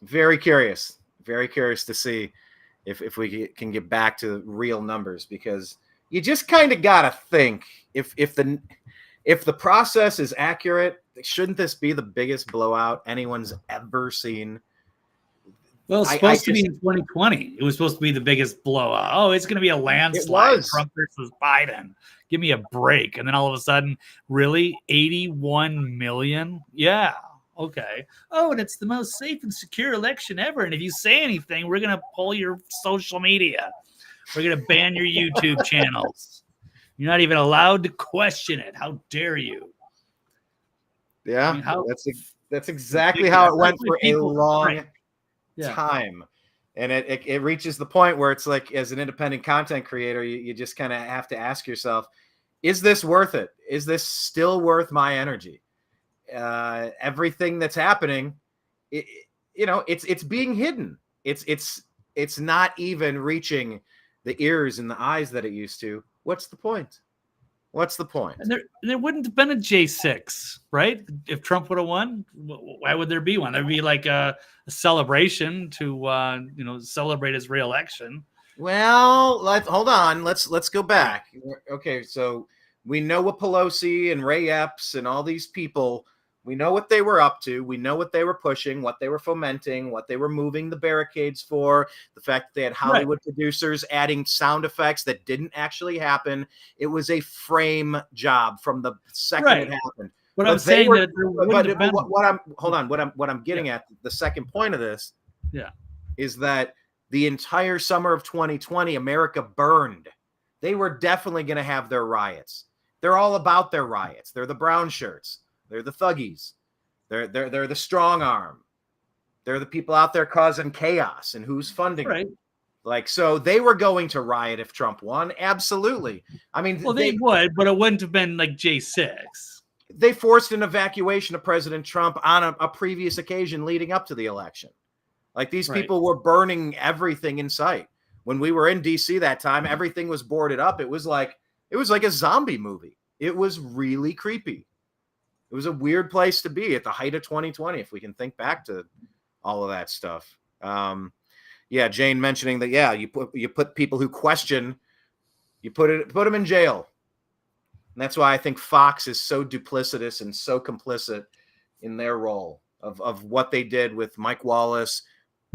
Very curious to see if we can get back to real numbers, because you just kind of got to think if the process is accurate, shouldn't this be the biggest blowout anyone's ever seen? Well, it's supposed to be in 2020. It was supposed to be the biggest blowout. Oh, it's going to be a landslide. Trump versus Biden. Give me a break. And then all of a sudden, really? 81 million? Yeah. Okay. Oh, and it's the most safe and secure election ever. And if you say anything, we're going to pull your social media. We're going to ban your YouTube channels. You're not even allowed to question it. How dare you? Yeah, I mean, that's exactly how it went for a long time. And it reaches the point where it's like, as an independent content creator, you just kind of have to ask yourself, is this worth it? Is this still worth my energy? Everything that's happening, it's being hidden. It's not even reaching the ears and the eyes that it used to. What's the point? And there wouldn't have been a J6, right? If Trump would have won, why would there be one? There'd be like a celebration to celebrate his re-election. Well, hold on. Let's go back. Okay, so we know what Pelosi and Ray Epps and all these people, we know what they were up to. We know what they were pushing, what they were fomenting, what they were moving the barricades for, the fact that they had Hollywood producers adding sound effects that didn't actually happen. It was a frame job from the second it happened. But I'm saying that what I'm getting at, the second point of this is that the entire summer of 2020, America burned. They were definitely going to have their riots. They're all about their riots. They're the brown shirts. They're the thuggies. They're the strong arm. They're the people out there causing chaos, and who's funding it. Like, so they were going to riot if Trump won. Absolutely. I mean, well, they would, but it wouldn't have been like J6. They forced an evacuation of President Trump on a previous occasion leading up to the election. Like, these people were burning everything in sight. When we were in DC that time, everything was boarded up. It was like a zombie movie. It was really creepy. It was a weird place to be at the height of 2020, if we can think back to all of that stuff. Jane mentioning that, you put people who question, you put them in jail. And that's why I think Fox is so duplicitous and so complicit in their role of what they did with Mike Wallace,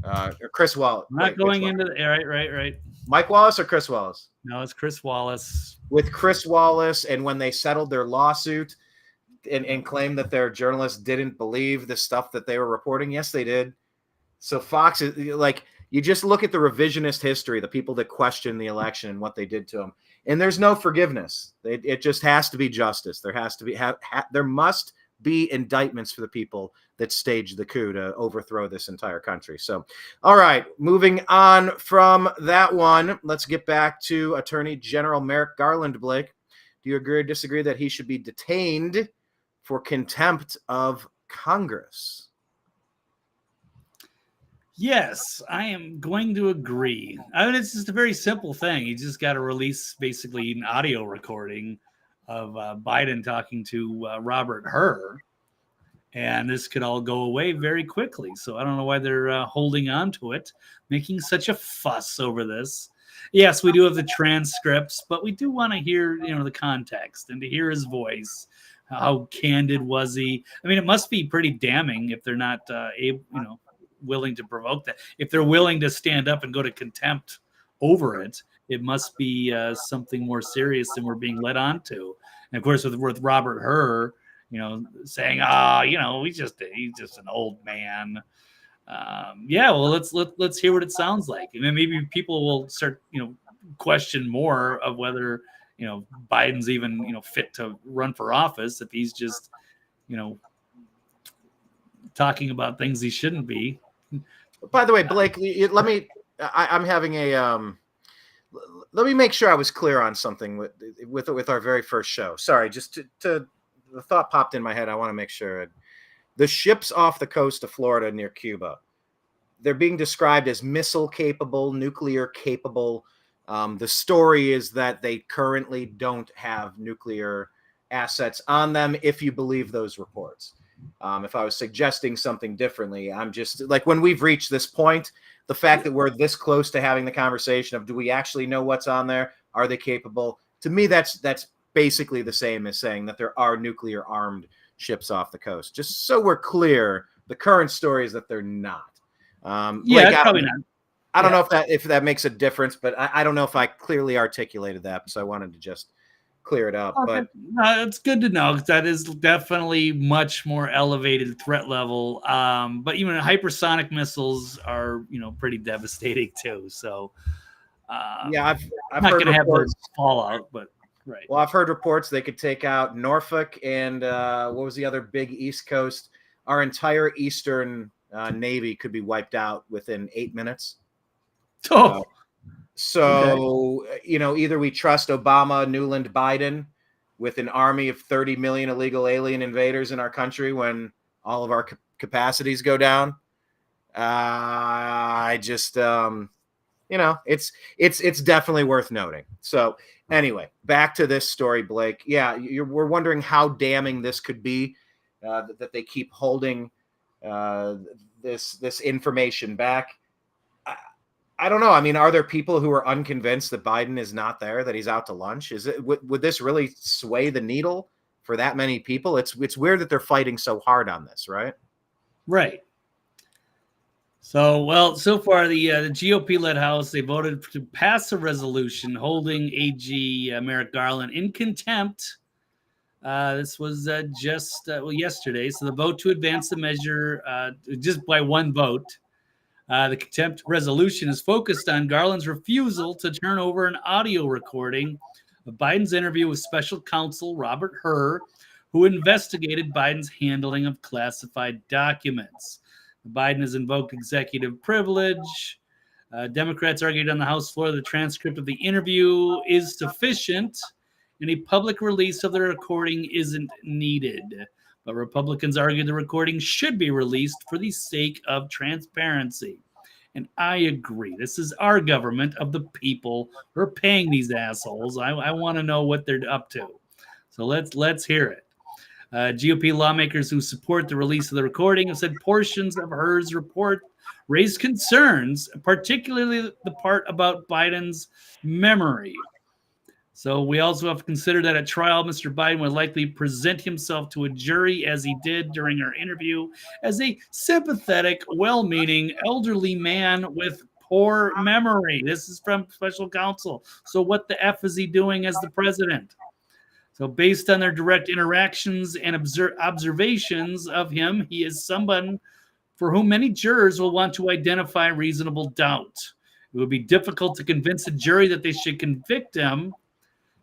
or Chris Wallace. Not going into the right. Mike Wallace or Chris Wallace? No, it's Chris Wallace. With Chris Wallace, and when they settled their lawsuit and claimed that their journalists didn't believe the stuff that they were reporting. Yes, they did. So Fox is like, you just look at the revisionist history, the people that question the election and what they did to them, and there's no forgiveness. It just has to be justice. There has to be there must be indictments for the people that staged the coup to overthrow this entire country. So, all right, moving on from that one, let's get back to Attorney General Merrick Garland. Blake, do you agree or disagree that he should be detained for contempt of Congress? Yes, I am going to agree. I mean, it's just a very simple thing. You just got to release basically an audio recording of Biden talking to Robert Hur, and this could all go away very quickly. So I don't know why they're holding on to it, making such a fuss over this. Yes, we do have the transcripts, but we do want to hear, the context and to hear his voice. How candid was he? I mean, it must be pretty damning if they're not able, willing to provoke that. If they're willing to stand up and go to contempt over it, it must be something more serious than we're being led on to. And of course, with Robert Hur, saying, he's just an old man. Well, let's hear what it sounds like, and then maybe people will start, question more of whether Biden's even fit to run for office if he's just talking about things he shouldn't be. By the way, Blake, let me. I'm having a. Let me make sure I was clear on something with our very first show. Sorry, just to the thought popped in my head. I want to make sure. The ships off the coast of Florida near Cuba, they're being described as missile capable, nuclear capable. The story is that they currently don't have nuclear assets on them, if you believe those reports. If I was suggesting something differently, I'm just like, when we've reached this point, the fact that we're this close to having the conversation of, do we actually know what's on there? Are they capable? To me, that's basically the same as saying that there are nuclear armed ships off the coast. Just so we're clear, the current story is that they're not. Blake, probably not. I don't know if that makes a difference, but I don't know if I clearly articulated that. So I wanted to just clear it up. But it's good to know, because that is definitely much more elevated threat level. But even hypersonic missiles are pretty devastating too. So I've not heard going to have reports. this fallout, but right. Well, I've heard reports they could take out Norfolk and what was the other big East Coast? Our entire Eastern Navy could be wiped out within 8 minutes. Oh. So, either we trust Obama, Newland, Biden with an army of 30 million illegal alien invaders in our country when all of our capacities go down. I just, it's definitely worth noting. So anyway, back to this story, Blake. Yeah, we're wondering how damning this could be, that they keep holding this information back. I don't know. I mean, are there people who are unconvinced that Biden is not there, that he's out to lunch? Would this really sway the needle for that many people? It's weird that they're fighting so hard on this, right? Right. So far the GOP-led House, they voted to pass a resolution holding AG Merrick Garland in contempt. This was just yesterday. So the vote to advance the measure just by one vote. The contempt resolution is focused on Garland's refusal to turn over an audio recording of Biden's interview with special counsel Robert Hur, who investigated Biden's handling of classified documents. Biden has invoked executive privilege. Democrats argued on the House floor that the transcript of the interview is sufficient and a public release of the recording isn't needed. But Republicans argued the recording should be released for the sake of transparency. And I agree. This is our government of the people. We're paying these assholes. I want to know what they're up to. So let's hear it. GOP lawmakers who support the release of the recording have said portions of Hur's report raised concerns, particularly the part about Biden's memory. So we also have to consider that at trial, Mr. Biden would likely present himself to a jury, as he did during our interview, as a sympathetic, well-meaning, elderly man with poor memory. This is from special counsel. So what the F is he doing as the president? So based on their direct interactions and observations of him, he is someone for whom many jurors will want to identify reasonable doubt. It would be difficult to convince a jury that they should convict him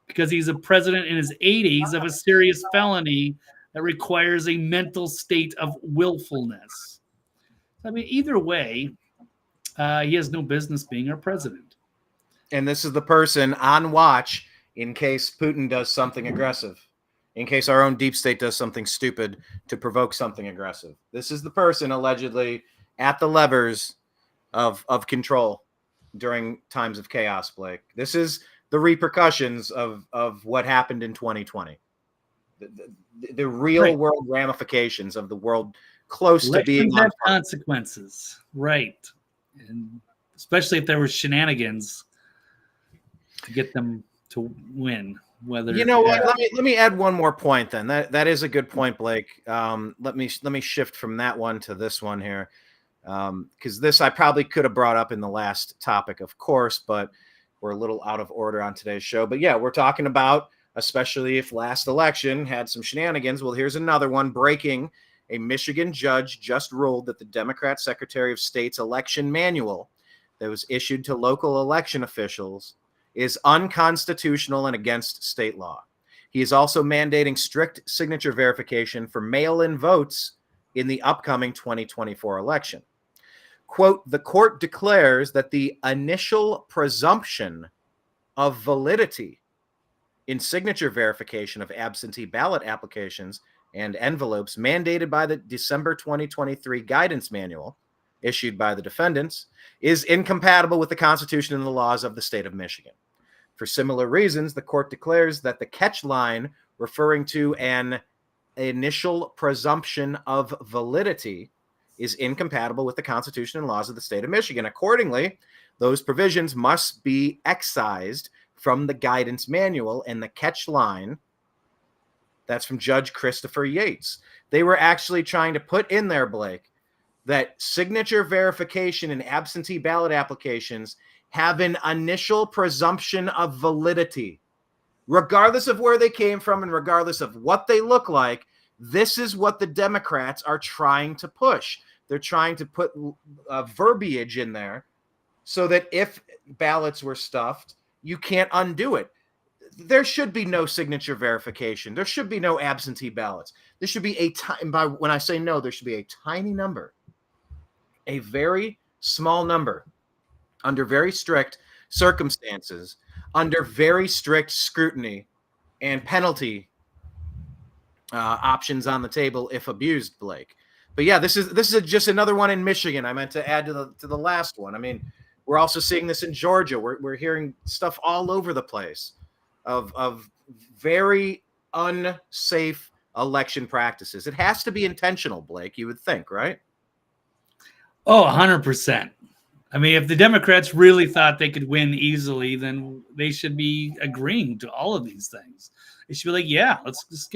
because he's a president in his 80s of a serious felony that requires a mental state of willfulness. I mean, either way, he has no business being our president. And this is the person on watch in case Putin does something aggressive, in case our own deep state does something stupid to provoke something aggressive. This is the person allegedly at the levers of control during times of chaos, Blake. This is the repercussions of what happened in 2020. The real world ramifications of the world close to being have consequences, right? And especially if there were shenanigans to get them to win. Whether what, let me add one more point. Then that is a good point, Blake. Let me shift from that one to this one here, because this I probably could have brought up in the last topic, of course, but we're a little out of order on today's show. But yeah, we're talking about, especially if last election had some shenanigans. Well, here's another one breaking. A Michigan judge just ruled that the Democrat Secretary of State's election manual that was issued to local election officials is unconstitutional and against state law. He is also mandating strict signature verification for mail-in votes in the upcoming 2024 election. Quote, the court declares that the initial presumption of validity in signature verification of absentee ballot applications and envelopes mandated by the December 2023 guidance manual issued by the defendants is incompatible with the Constitution and the laws of the state of Michigan. For similar reasons, the court declares that the catch line referring to an initial presumption of validity is incompatible with the Constitution and laws of the state of Michigan. Accordingly, those provisions must be excised from the guidance manual, and the catch line, that's from Judge Christopher Yates. They were actually trying to put in there, Blake, that signature verification in absentee ballot applications have an initial presumption of validity. Regardless of where they came from and regardless of what they look like, this is what the Democrats are trying to push. They're trying to put verbiage in there so that if ballots were stuffed, you can't undo it. There should be no signature verification. There should be no absentee ballots. There should be when I say no, there should be a tiny number, a very small number, under very strict circumstances, under very strict scrutiny and penalty options on the table if abused, Blake. But yeah, this is just another one in Michigan. I meant to add to the last one. I mean, we're also seeing this in Georgia. We're hearing stuff all over the place of very unsafe election practices. It has to be intentional, Blake, you would think, right? Oh, 100%. I mean, if the Democrats really thought they could win easily, then they should be agreeing to all of these things. They should be like, yeah, let's just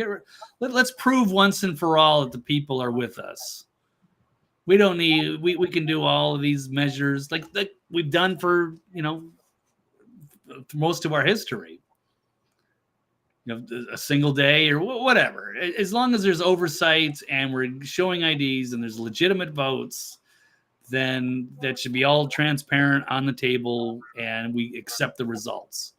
let's prove once and for all that the people are with us. We don't need, we can do all of these measures like we've done for, most of our history. A single day or whatever. As long as there's oversight and we're showing IDs and there's legitimate votes, then that should be all transparent on the table and we accept the results.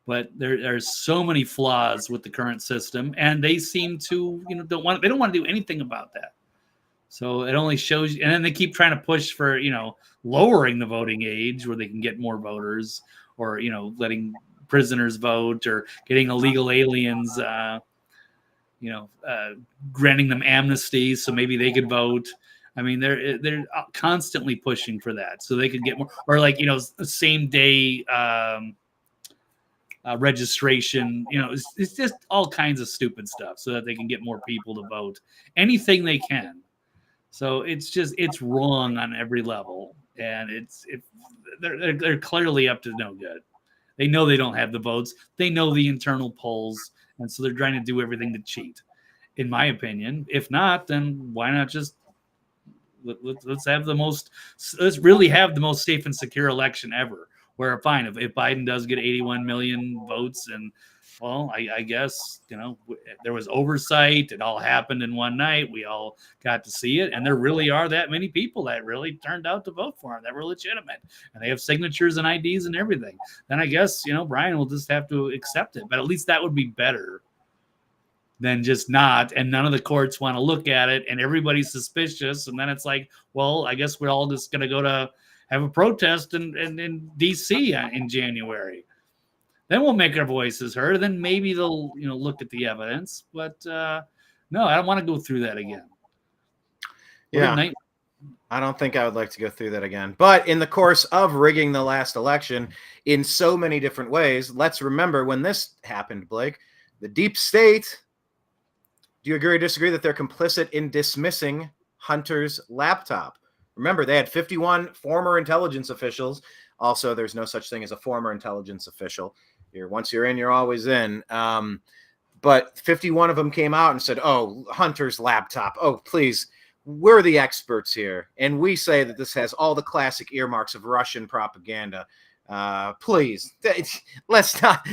But there's so many flaws with the current system, and they seem to, they don't want to do anything about that. So it only shows you, and then they keep trying to push for, lowering the voting age where they can get more voters, or, letting prisoners vote, or getting illegal aliens, granting them amnesty so maybe they could vote. I mean, they're constantly pushing for that so they could get more, or same day registration. It's just all kinds of stupid stuff so that they can get more people to vote. Anything they can. So it's wrong on every level, and they're clearly up to no good. They know they don't have the votes. They know the internal polls, and so they're trying to do everything to cheat. In my opinion, if not, then why not just let's really have the most safe and secure election ever. Where fine, if Biden does get 81 million votes, and well, I guess there was oversight. It all happened in one night. We all got to see it, and there really are that many people that really turned out to vote for him that were legitimate, and they have signatures and IDs and everything. Then I guess Brian will just have to accept it. But at least that would be better than just not. And none of the courts want to look at it, and everybody's suspicious. And then it's like, well, I guess we're all just going to go to have a protest in D.C. in January. Then we'll make our voices heard. Then maybe they'll, look at the evidence. But no, I don't want to go through that again. Yeah. I don't think I would like to go through that again. But in the course of rigging the last election in so many different ways, let's remember when this happened, Blake, the deep state, do you agree or disagree that they're complicit in dismissing Hunter's laptop? Remember, they had 51 former intelligence officials. Also, there's no such thing as a former intelligence official. Once you're in, you're always in. But 51 of them came out and said, oh, Hunter's laptop. Oh, please. We're the experts here, and we say that this has all the classic earmarks of Russian propaganda. Please, let's not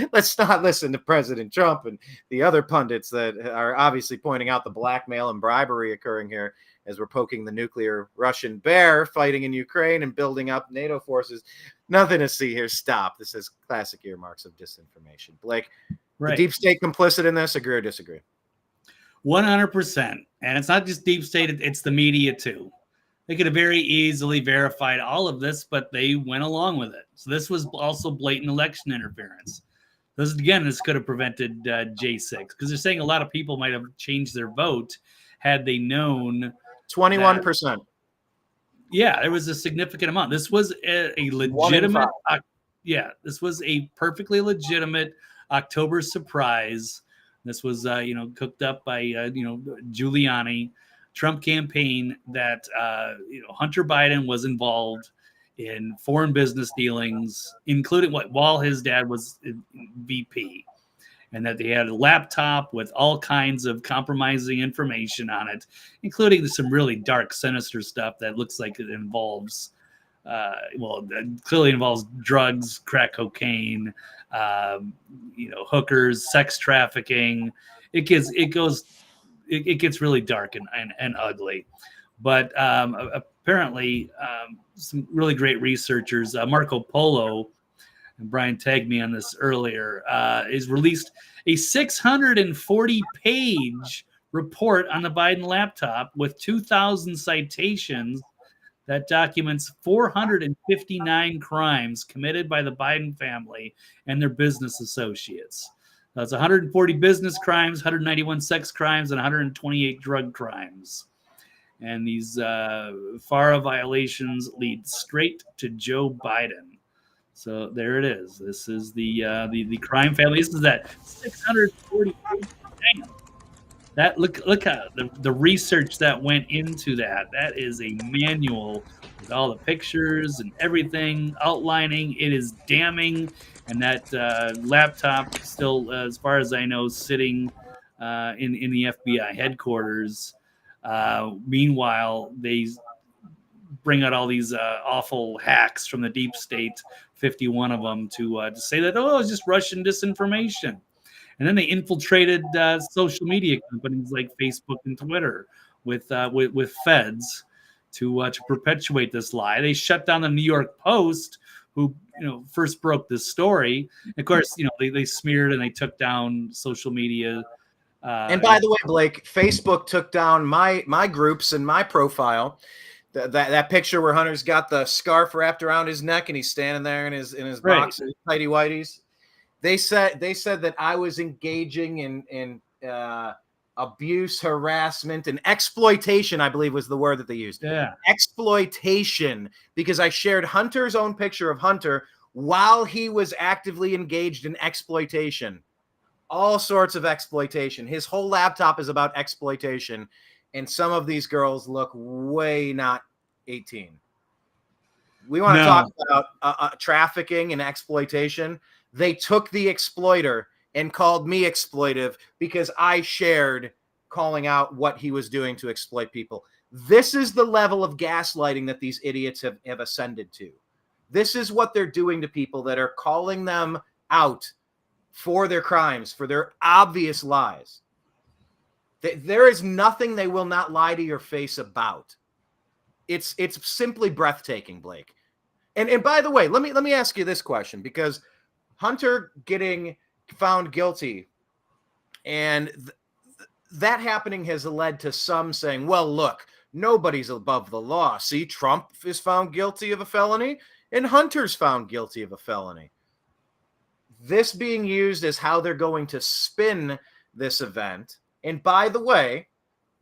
listen to President Trump and the other pundits that are obviously pointing out the blackmail and bribery occurring here as we're poking the nuclear Russian bear fighting in Ukraine and building up NATO forces. Nothing to see here. Stop. This is classic earmarks of disinformation. Blake, right. The deep state complicit in this? Agree or disagree? 100%. And it's not just deep state, it's the media too. They could have very easily verified all of this, but they went along with it. So this was also blatant election interference. This could have prevented J6, because they're saying a lot of people might have changed their vote had they known. 21%. Yeah, there was a significant amount. This was a legitimate. This was a perfectly legitimate October surprise. This was, cooked up by, Giuliani, Trump campaign that, Hunter Biden was involved in foreign business dealings, including while his dad was VP, and that they had a laptop with all kinds of compromising information on it, including some really dark, sinister stuff that looks like it involves, clearly involves drugs, crack cocaine, hookers, sex trafficking. It gets really dark and ugly. But apparently, some really great researchers, Marco Polo, and Brian tagged me on this earlier, is released a 640-page report on the Biden laptop with 2,000 citations that documents 459 crimes committed by the Biden family and their business associates. That's 140 business crimes, 191 sex crimes, and 128 drug crimes. And these FARA violations lead straight to Joe Biden. So there it is. This is the crime family. This is that 640. That look at the research that went into that. That is a manual with all the pictures and everything outlining. It is damning, and that laptop still, as far as I know, sitting in the FBI headquarters. Meanwhile, they bring out all these awful hacks from the deep state, 51 of them, to say that it's just Russian disinformation. And then they infiltrated social media companies like Facebook and Twitter with feds to perpetuate this lie. They shut down the New York Post, who first broke this story. Of course, they smeared and they took down social media. And by the way, Blake, Facebook took down my groups and my profile. That picture where Hunter's got the scarf wrapped around his neck and he's standing there in his right. box, tighty whities. They said that I was engaging in abuse, harassment, and exploitation, I believe was the word that they used. Yeah. Exploitation, because I shared Hunter's own picture of Hunter while he was actively engaged in exploitation. All sorts of exploitation. His whole laptop is about exploitation, and some of these girls look way not 18. We want to talk about trafficking and exploitation. They took the exploiter and called me exploitive because I shared calling out what he was doing to exploit people. This is the level of gaslighting that these idiots have ascended to. This is what they're doing to people that are calling them out for their crimes, for their obvious lies. There is nothing they will not lie to your face about. It's simply breathtaking, Blake. And by the way, let me ask you this question, because Hunter getting found guilty, and that happening has led to some saying, well, look, nobody's above the law. See, Trump is found guilty of a felony and Hunter's found guilty of a felony. This being used as how they're going to spin this event. And by the way,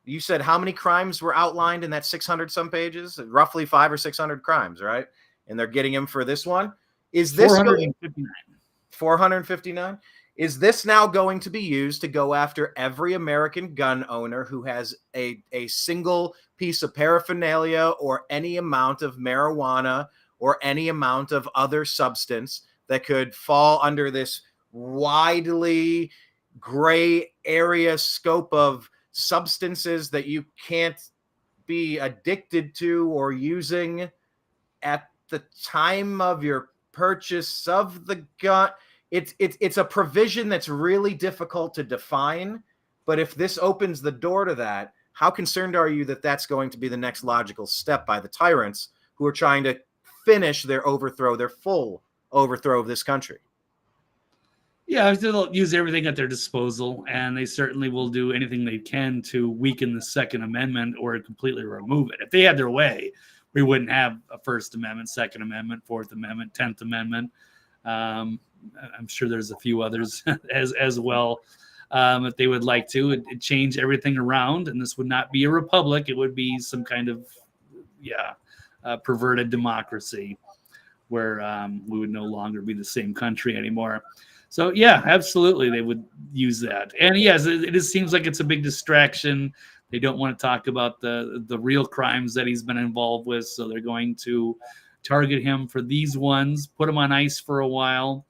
you said how many crimes were outlined in that 600 some pages? Roughly 500 or 600 crimes, right? And they're getting him for this one. Is this 459? 459? Is this now going to be used to go after every American gun owner who has a single piece of paraphernalia or any amount of marijuana or any amount of other substance that could fall under this widely gray area scope of substances that you can't be addicted to or using at the time of your purchase of the gun? It's a provision that's really difficult to define, but if this opens the door to that, how concerned are you that that's going to be the next logical step by the tyrants who are trying to finish their full overthrow of this country? Yeah, they'll use everything at their disposal, and they certainly will do anything they can to weaken the Second Amendment or completely remove it. If they had their way, we wouldn't have a First Amendment, Second Amendment, Fourth Amendment, 10th Amendment. I'm sure there's a few others as well. If they would like to, it'd change everything around, and this would not be a republic. It would be some kind of, perverted democracy where we would no longer be the same country anymore. So, yeah, absolutely, they would use that. And, yes, it seems like it's a big distraction. They don't want to talk about the real crimes that he's been involved with, so they're going to target him for these ones, put him on ice for a while,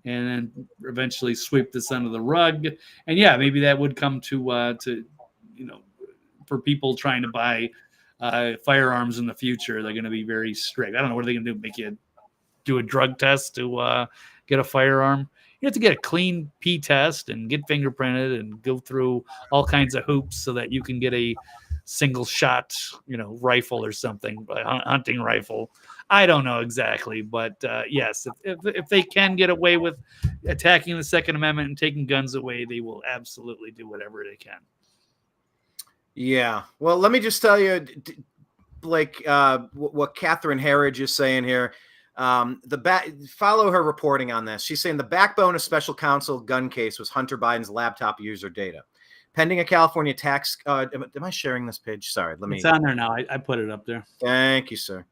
and then eventually sweep this under the rug. And yeah, maybe that would come to for people trying to buy firearms in the future, they're going to be very strict. I don't know what are they going to do, make you do a drug test to get a firearm. You have to get a clean P test and get fingerprinted and go through all kinds of hoops so that you can get a single shot, rifle or something, a hunting rifle. I don't know exactly, but yes, if they can get away with attacking the Second Amendment and taking guns away, they will absolutely do whatever they can. Yeah. Well, let me just tell you, Blake, what Catherine Herridge is saying here. Follow her reporting on this. She's saying the backbone of special counsel gun case was Hunter Biden's laptop user data. Pending a California tax. Am I sharing this page? Sorry. It's on there now. I put it up there. Thank you, sir.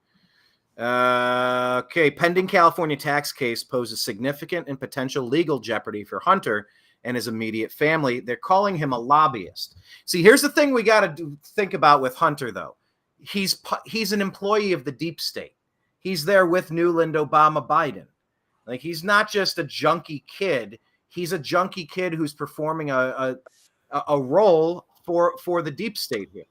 Okay. Pending California tax case poses significant and potential legal jeopardy for Hunter and his immediate family. They're calling him a lobbyist. See, here's the thing we got to think about with Hunter, though. He's an employee of the deep state. He's there with Newland, Obama, Biden. Like, he's not just a junkie kid. He's a junkie kid who's performing a role for the deep state here.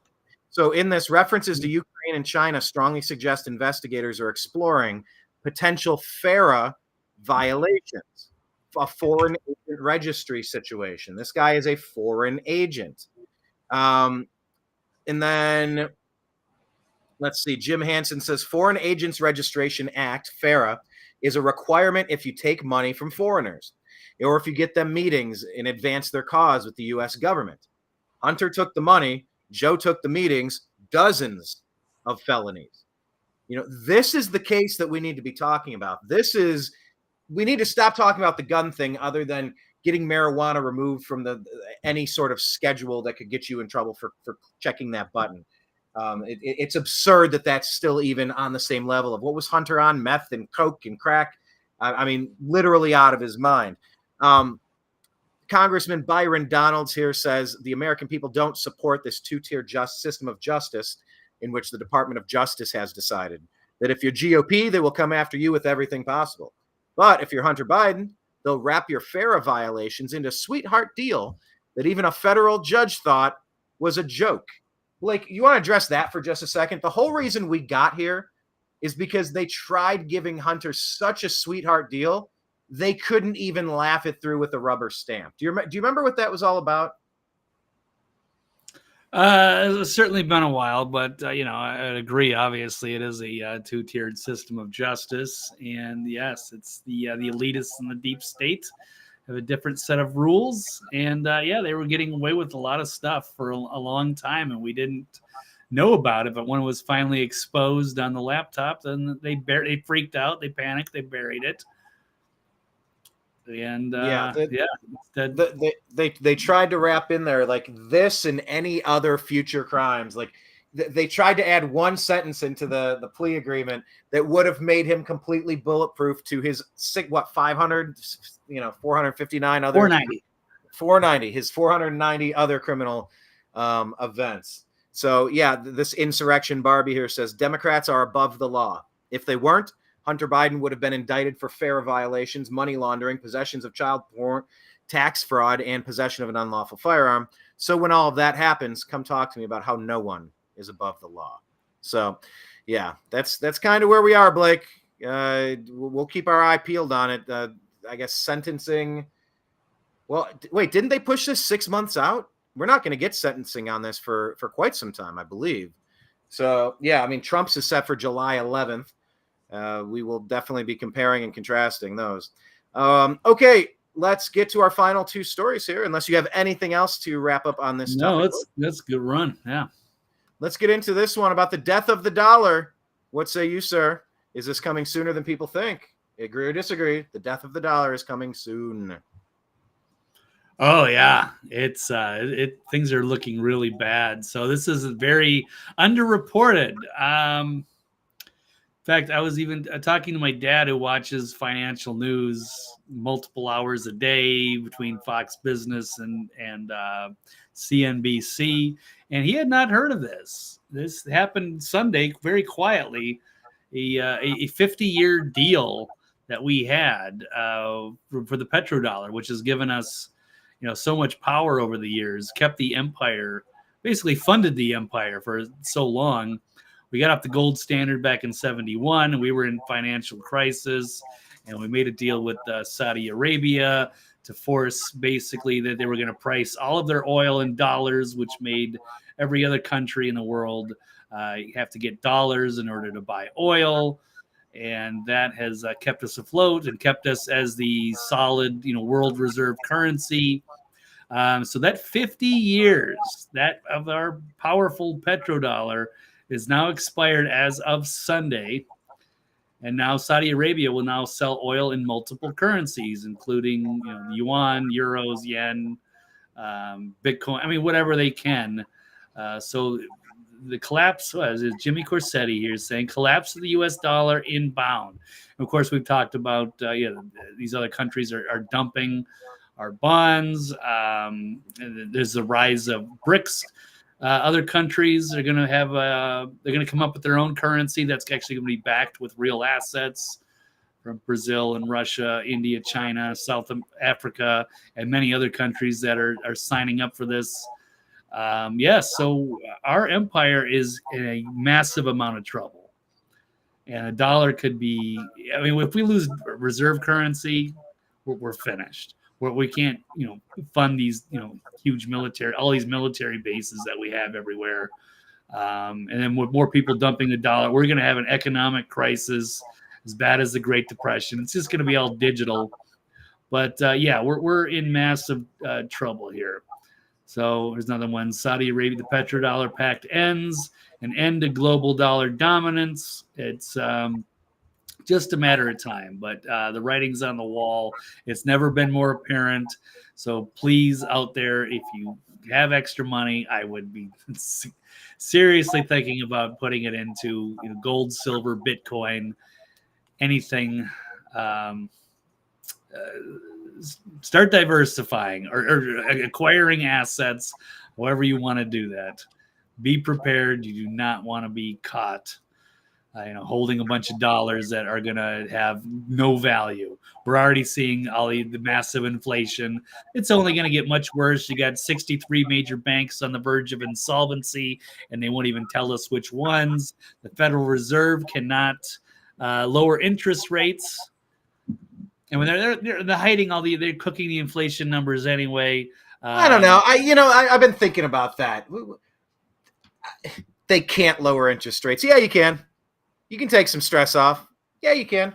So in this, references to Ukraine and China strongly suggest investigators are exploring potential FARA violations, a foreign agent registry situation. This guy is a foreign agent. And then let's see, Jim Hansen says Foreign Agents Registration Act, FARA, is a requirement if you take money from foreigners or if you get them meetings and advance their cause with the U.S. government. Hunter took the money. Joe took the meetings, dozens of felonies. This is the case that we need to be talking about. We need to stop talking about the gun thing other than getting marijuana removed from any sort of schedule that could get you in trouble for checking that button. It's absurd that that's still even on the same level of what was Hunter on, meth and coke and crack. I mean, literally out of his mind. Congressman Byron Donalds here says the American people don't support this two-tier system of justice in which the Department of Justice has decided that if you're GOP, they will come after you with everything possible. But if you're Hunter Biden, they'll wrap your FARA violations into a sweetheart deal that even a federal judge thought was a joke. Blake, you want to address that for just a second? The whole reason we got here is because they tried giving Hunter such a sweetheart deal, they couldn't even laugh it through with a rubber stamp. Do you remember what that was all about? It's certainly been a while, but I agree. Obviously, it is a two-tiered system of justice, and yes, it's the elitists in the deep state have a different set of rules. And they were getting away with a lot of stuff for a long time, and we didn't know about it. But when it was finally exposed on the laptop, then they freaked out, they panicked, they buried it. And they tried to wrap in there like this and any other future crimes. Like they tried to add one sentence into the plea agreement that would have made him completely bulletproof to his 459 other 490 his 490 other criminal events. So yeah, this Insurrection Barbie here says Democrats are above the law. If they weren't, Hunter Biden would have been indicted for FARA violations, money laundering, possessions of child porn, tax fraud, and possession of an unlawful firearm. So when all of that happens, come talk to me about how no one is above the law. So, yeah, that's kind of where we are, Blake. We'll keep our eye peeled on it. I guess sentencing. Well, wait, didn't they push this 6 months out? We're not going to get sentencing on this for quite some time, I believe. So, yeah, I mean, Trump's is set for July 11th. We will definitely be comparing and contrasting those. Okay, let's get to our final two stories here, unless you have anything else to wrap up on this topic. No, that's a good run. Yeah. Let's get into this one about the death of the dollar. What say you, sir? Is this coming sooner than people think? Agree or disagree? The death of the dollar is coming soon. Oh yeah, it's things are looking really bad. So this is very underreported. In fact, I was even talking to my dad, who watches financial news multiple hours a day between Fox Business and CNBC, and he had not heard of this. This happened Sunday, very quietly. A 50-year deal that we had for the petrodollar, which has given us, so much power over the years, kept the empire, basically funded the empire for so long. We got off the gold standard back in 1971, and we were in financial crisis, and we made a deal with Saudi Arabia to force basically that they were going to price all of their oil in dollars, which made every other country in the world have to get dollars in order to buy oil. And that has kept us afloat and kept us as the solid, world reserve currency. So that 50 years that of our powerful petrodollar is now expired as of Sunday. And now Saudi Arabia will now sell oil in multiple currencies, including yuan, euros, yen, Bitcoin. I mean, whatever they can. So the collapse, as Jimmy Corsetti here is saying, collapse of the U.S. dollar inbound. And of course, we've talked about these other countries are dumping our bonds. And there's the rise of BRICS. Other countries are going to have they're going to come up with their own currency that's actually going to be backed with real assets, from Brazil and Russia, India, China, South Africa, and many other countries that are signing up for this. So our empire is in a massive amount of trouble, and a dollar could be. I mean, if we lose reserve currency, we're finished. We can't, fund these, huge all these military bases that we have everywhere. And then with more people dumping the dollar, we're going to have an economic crisis as bad as the Great Depression. It's just going to be all digital. But we're in massive trouble here. So there's another one. Saudi Arabia, the petrodollar pact ends, an end to global dollar dominance. It's just a matter of time, but the writing's on the wall. It's never been more apparent. So please, out there, if you have extra money, I would be seriously thinking about putting it into gold, silver, Bitcoin, anything. Start diversifying or acquiring assets, however you want to do that. Be prepared. You do not want to be caught holding a bunch of dollars that are going to have no value. We're already seeing all the massive inflation. It's only going to get much worse. You got 63 major banks on the verge of insolvency, and they won't even tell us which ones. The Federal Reserve cannot lower interest rates. And when they're hiding they're cooking the inflation numbers anyway. I don't know. I've been thinking about that. They can't lower interest rates. Yeah, you can. You can take some stress off. Yeah, you can.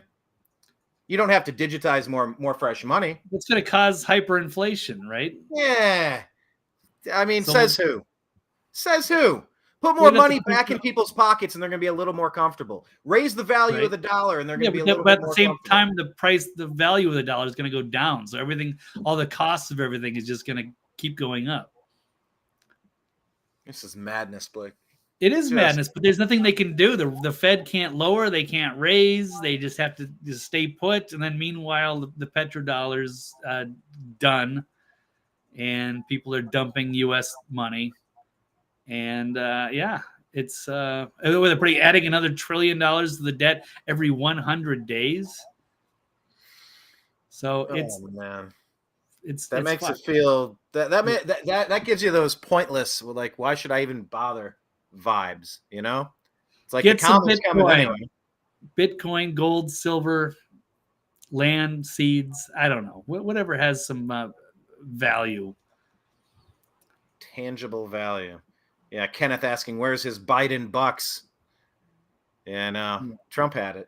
You don't have to digitize more fresh money. It's going to cause hyperinflation, right? Yeah. I mean, says who? Says who? Put more We're gonna have money to back in people's pockets and they're going to be a little more comfortable. Raise the value of the dollar and they're going to be a little bit more comfortable. But at the same time, the value of the dollar is going to go down. So all the costs of everything is just going to keep going up. This is madness, Blake. It is madness, but there's nothing they can do. The Fed can't lower, they can't raise. They just have to just stay put. And then meanwhile, the petrodollar's done, and people are dumping U.S. money. And it's they're adding another $1 trillion to the debt every 100 days. So that makes it feel that gives you those pointless, like, why should I even bother vibes? You know, it's like get some Bitcoin, gold, silver, land, seeds. I don't know, whatever has some value, tangible value. Yeah, Kenneth asking, where's his Biden bucks? Yeah, no, Trump had it.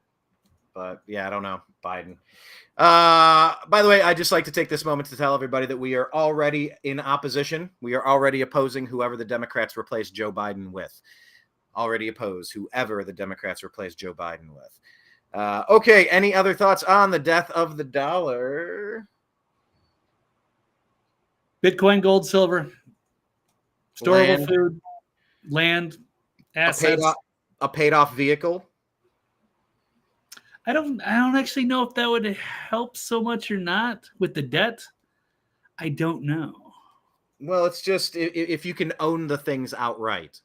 But yeah, I don't know. Biden. By the way, I'd just like to take this moment to tell everybody that we are already in opposition. We are already opposing whoever the Democrats replace Joe Biden with. Already oppose whoever the Democrats replace Joe Biden with. Okay, any other thoughts on the death of the dollar? Bitcoin, gold, silver, storable food, land, assets. A paid off vehicle. I don't actually know if that would help so much or not with the debt. I don't know. Well, it's just if you can own the things outright,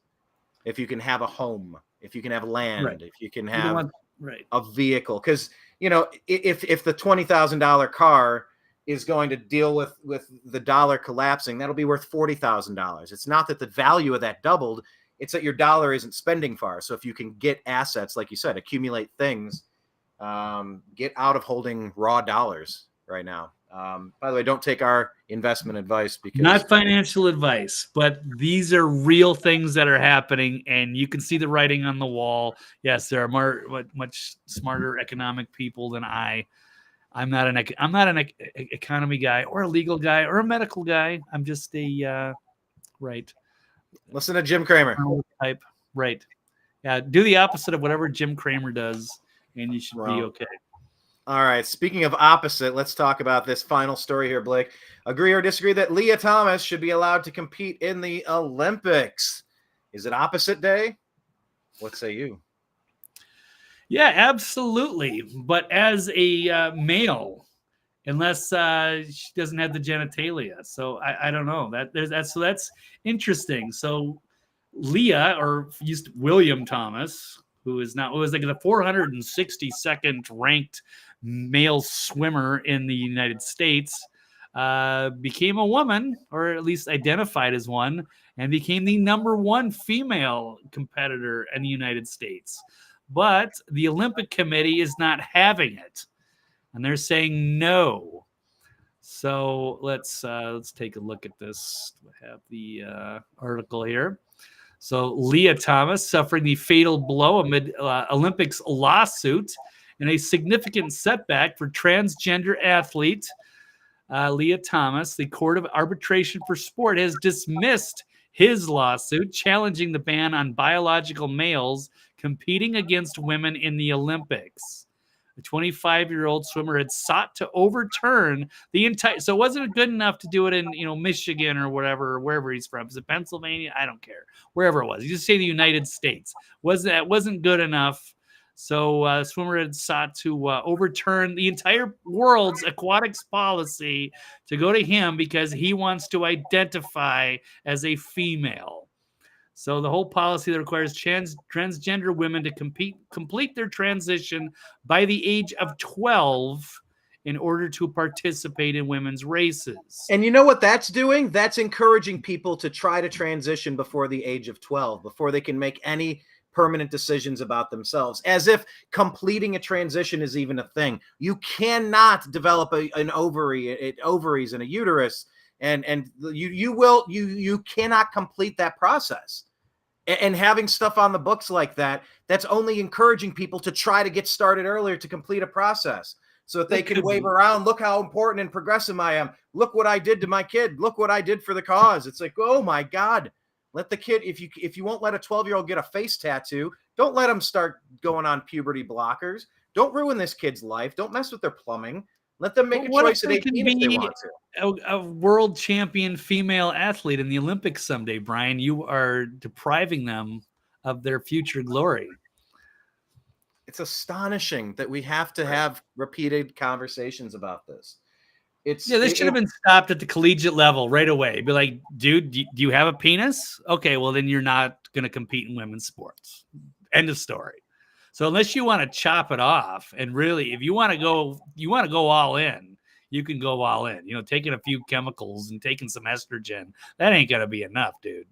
if you can have a home, if you can have land, if you can have a vehicle, because if the $20,000 car is going to deal with the dollar collapsing, that'll be worth $40,000. It's not that the value of that doubled; it's that your dollar isn't spending far. So if you can get assets, like you said, accumulate things. Get out of holding raw dollars right now. By the way, don't take our investment advice because not financial advice, but these are real things that are happening, and you can see the writing on the wall. Yes, there are much smarter economic people than I. I'm not an economy guy or a legal guy or a medical guy. I'm just a Listen to Jim Cramer type. Right. Yeah. Do the opposite of whatever Jim Cramer does. And you should be okay. All right. Speaking of opposite, let's talk about this final story here, Blake. Agree or disagree that Lia Thomas should be allowed to compete in the Olympics? Is it opposite day? What say you? Yeah, absolutely. But as a male, unless she doesn't have the genitalia. So I don't know. That's interesting. So Lia, or used William Thomas, who was like the 462nd ranked male swimmer in the United States, became a woman, or at least identified as one, and became the #1 female competitor in the United States. But the Olympic Committee is not having it, and they're saying no. So let's take a look at this. I have the article here. So Lia Thomas suffering the fatal blow amid Olympics lawsuit and a significant setback for transgender athlete Lia Thomas. The Court of Arbitration for Sport has dismissed his lawsuit challenging the ban on biological males competing against women in the Olympics. The 25-year-old swimmer had sought to overturn the entire. So wasn't it good enough to do it in Michigan or wherever he's from? Is it Pennsylvania? I don't care. Wherever it was, you just say the United States. Wasn't good enough. So swimmer had sought to overturn the entire world's aquatics policy to go to him because he wants to identify as a female. So the whole policy that requires transgender women to complete their transition by the age of 12 in order to participate in women's races. And you know what that's doing? That's encouraging people to try to transition before the age of 12, before they can make any permanent decisions about themselves, as if completing a transition is even a thing. You cannot develop an ovaries and a uterus, and you cannot complete that process. And having stuff on the books like that, that's only encouraging people to try to get started earlier to complete a process. so that they can wave around. Look how important and progressive I am. Look what I did to my kid. Look what I did for the cause. It's like, oh my God, let the kid, if you won't let a 12-year-old get a face tattoo, don't let them start going on puberty blockers. Don't ruin this kid's life. Don't mess with their plumbing. Let them make a choice at 18 if they want to. A world champion female athlete in the Olympics someday, Brian. You are depriving them of their future glory. It's astonishing that we have to have repeated conversations about this. This should have been stopped at the collegiate level right away. Be like, dude, do you have a penis? Okay, well then you're not going to compete in women's sports. End of story. So unless you want to chop it off, and really, if you want to go all in, you can go all in. Taking a few chemicals and taking some estrogen, that ain't gonna be enough, dude.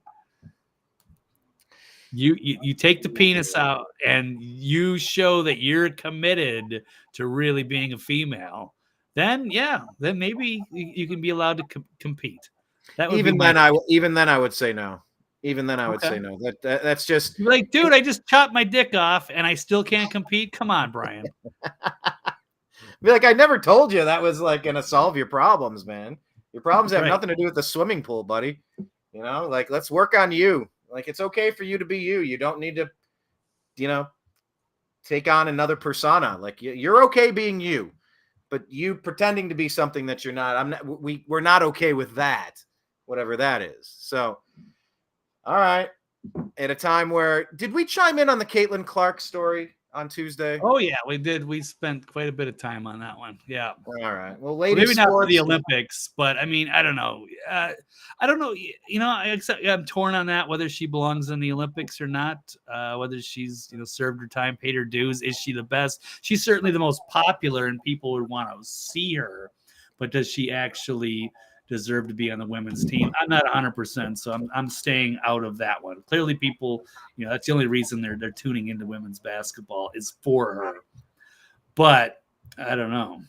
You take the penis out and you show that you're committed to really being a female. Then maybe you can be allowed to compete. That would even then I would say no. Even then, I would say no. That's just like, dude, I just chopped my dick off and I still can't compete. Come on, Brian. Be like, I never told you that was like going to solve your problems, man. Your problems have nothing to do with the swimming pool, buddy. Like, let's work on you. Like, it's okay for you to be you. You don't need to, take on another persona. Like, you're okay being you, but you pretending to be something that you're not. We're not okay with that, whatever that is. So. All right. At a time where, did we chime in on the Caitlin Clark story on Tuesday? Oh yeah, we did. We spent quite a bit of time on that one. Yeah. All right. Well, ladies, maybe not for the Olympics, but I mean, I don't know. I'm torn on that, whether she belongs in the Olympics or not. Whether she's served her time, paid her dues. Is she the best? She's certainly the most popular, and people would want to see her. But does she actually deserve to be on the women's team? I'm not 100%, so I'm staying out of that one. Clearly, people, that's the only reason they're tuning into women's basketball is for her. But I don't know.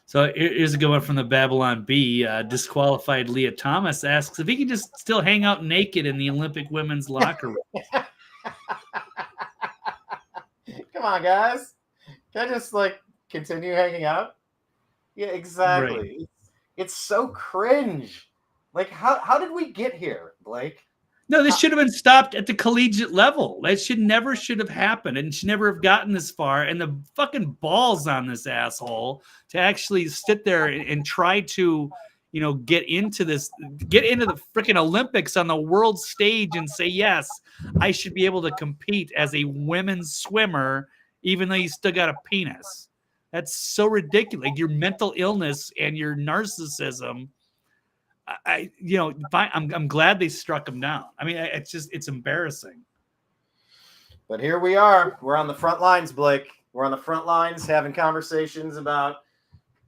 So here's a good one from the Babylon Bee. Disqualified Lia Thomas asks if he can just still hang out naked in the Olympic women's locker room. Come on, guys. Can I just continue hanging out? Yeah, exactly. Right. It's so cringe. Like, how did we get here, Blake? No, this should have been stopped at the collegiate level. That never should have happened, and should never have gotten this far. And the fucking balls on this asshole to actually sit there and try to, get into the freaking Olympics on the world stage and say, yes, I should be able to compete as a women's swimmer, even though you still got a penis. That's so ridiculous. Your mental illness and your narcissism. I'm glad they struck him down. I mean, it's embarrassing. But here we are. We're on the front lines, Blake. We're on the front lines having conversations about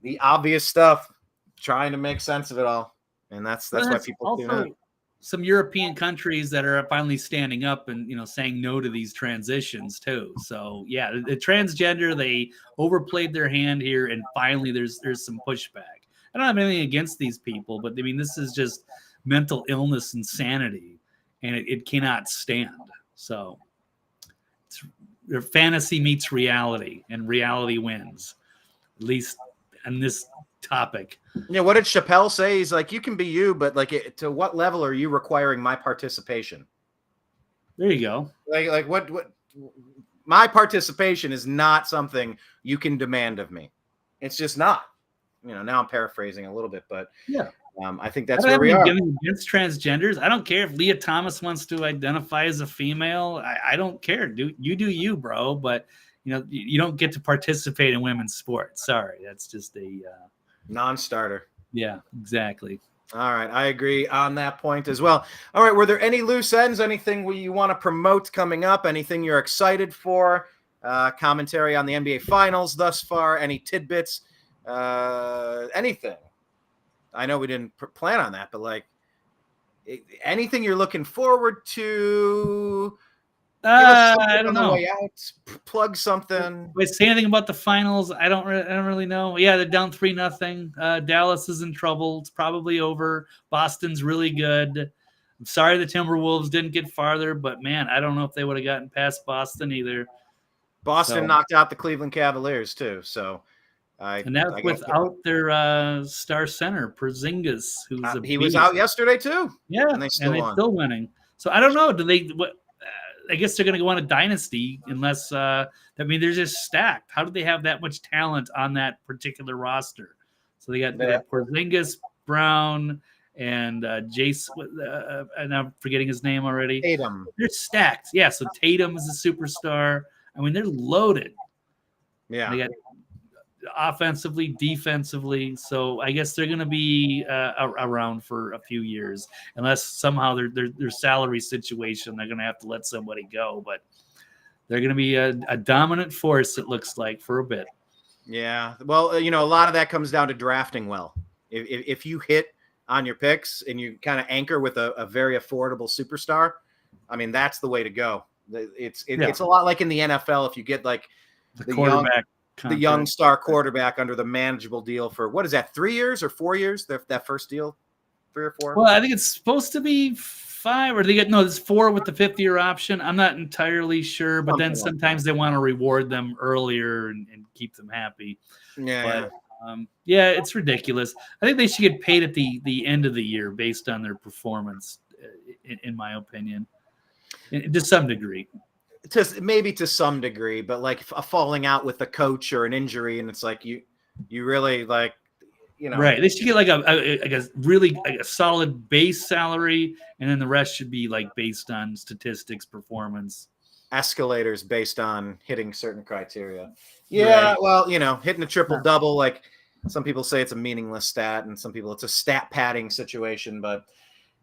the obvious stuff, trying to make sense of it all. And that's why people tune in. Some European countries that are finally standing up and saying no to these transitions too. So yeah, the transgender, they overplayed their hand here, and finally there's some pushback. I don't have anything against these people, but I mean, this is just mental illness, insanity, and it cannot stand. So their fantasy meets reality, and reality wins, at least on this topic. Yeah, what did Chappelle say? He's like, you can be you, but to what level are you requiring my participation? There you go. Like what my participation is not something you can demand of me. It's just not. Now I'm paraphrasing a little bit, but yeah. I think that's where we are. Against transgenders. I don't care if Lia Thomas wants to identify as a female. I don't care. Do you, bro. But you don't get to participate in women's sports. Sorry, that's just a non-starter. Yeah, exactly. All right, I agree on that point as well. All right, were there any loose ends? Anything you want to promote coming up? Anything you're excited for? Commentary on the NBA Finals thus far? Any tidbits? Anything? I know we didn't plan on that, but anything you're looking forward to? I don't know. Way out, plug something. Wait, say anything about the finals? I don't really know. Yeah, they're down 3-0. Dallas is in trouble. It's probably over. Boston's really good. I'm sorry the Timberwolves didn't get farther, but man, I don't know if they would have gotten past Boston either. Boston knocked out the Cleveland Cavaliers too. So And that's without their star center, Porzingis, who's he was out yesterday too. Yeah, and they still winning. So I don't know. Do they? I guess they're going to go on a dynasty unless. I mean, they're just stacked. How do they have that much talent on that particular roster? So they got Porzingis, Brown, and Jace. And I'm forgetting his name already. Tatum. They're stacked. Yeah. So Tatum is a superstar. I mean, they're loaded. Yeah. They got offensively, defensively. So I guess they're going to be around for a few years, unless somehow their salary situation, they're going to have to let somebody go. But they're going to be a dominant force, it looks like, for a bit. Yeah. Well, a lot of that comes down to drafting well. If you hit on your picks and you kind of anchor with a very affordable superstar, I mean, that's the way to go. It's a lot like in the NFL. If you get like the quarterback. The young star quarterback under the manageable deal for, what is that, 3 years or 4 years? That first deal, 3 or 4? Well, I think it's supposed to be 5, or it's 4 with the 5th-year option. I'm not entirely sure, but then sometimes they want to reward them earlier and keep them happy. Yeah. But, it's ridiculous. I think they should get paid at the end of the year based on their performance, in my opinion, to some degree. Maybe to some degree, but like a falling out with the coach or an injury, and it's like you really like, right. They should get like a solid base salary, and then the rest should be like based on statistics, performance, escalators based on hitting certain criteria. Yeah, right. Well, hitting a triple double, like some people say it's a meaningless stat, and some people it's a stat padding situation, but.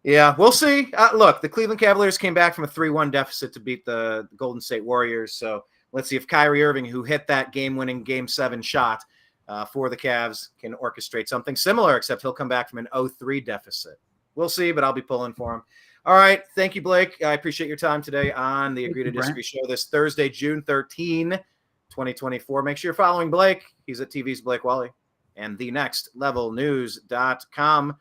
Yeah, we'll see. Look, the Cleveland Cavaliers came back from a 3-1 deficit to beat the Golden State Warriors. So let's see if Kyrie Irving, who hit that game-winning Game 7 shot for the Cavs, can orchestrate something similar, except he'll come back from an 0-3 deficit. We'll see, but I'll be pulling for him. All right. Thank you, Blake. I appreciate your time today on the Agree to Disagree show this Thursday, June 13, 2024. Make sure you're following Blake. He's at TV's Blake Walley and thenextlevelnews.com.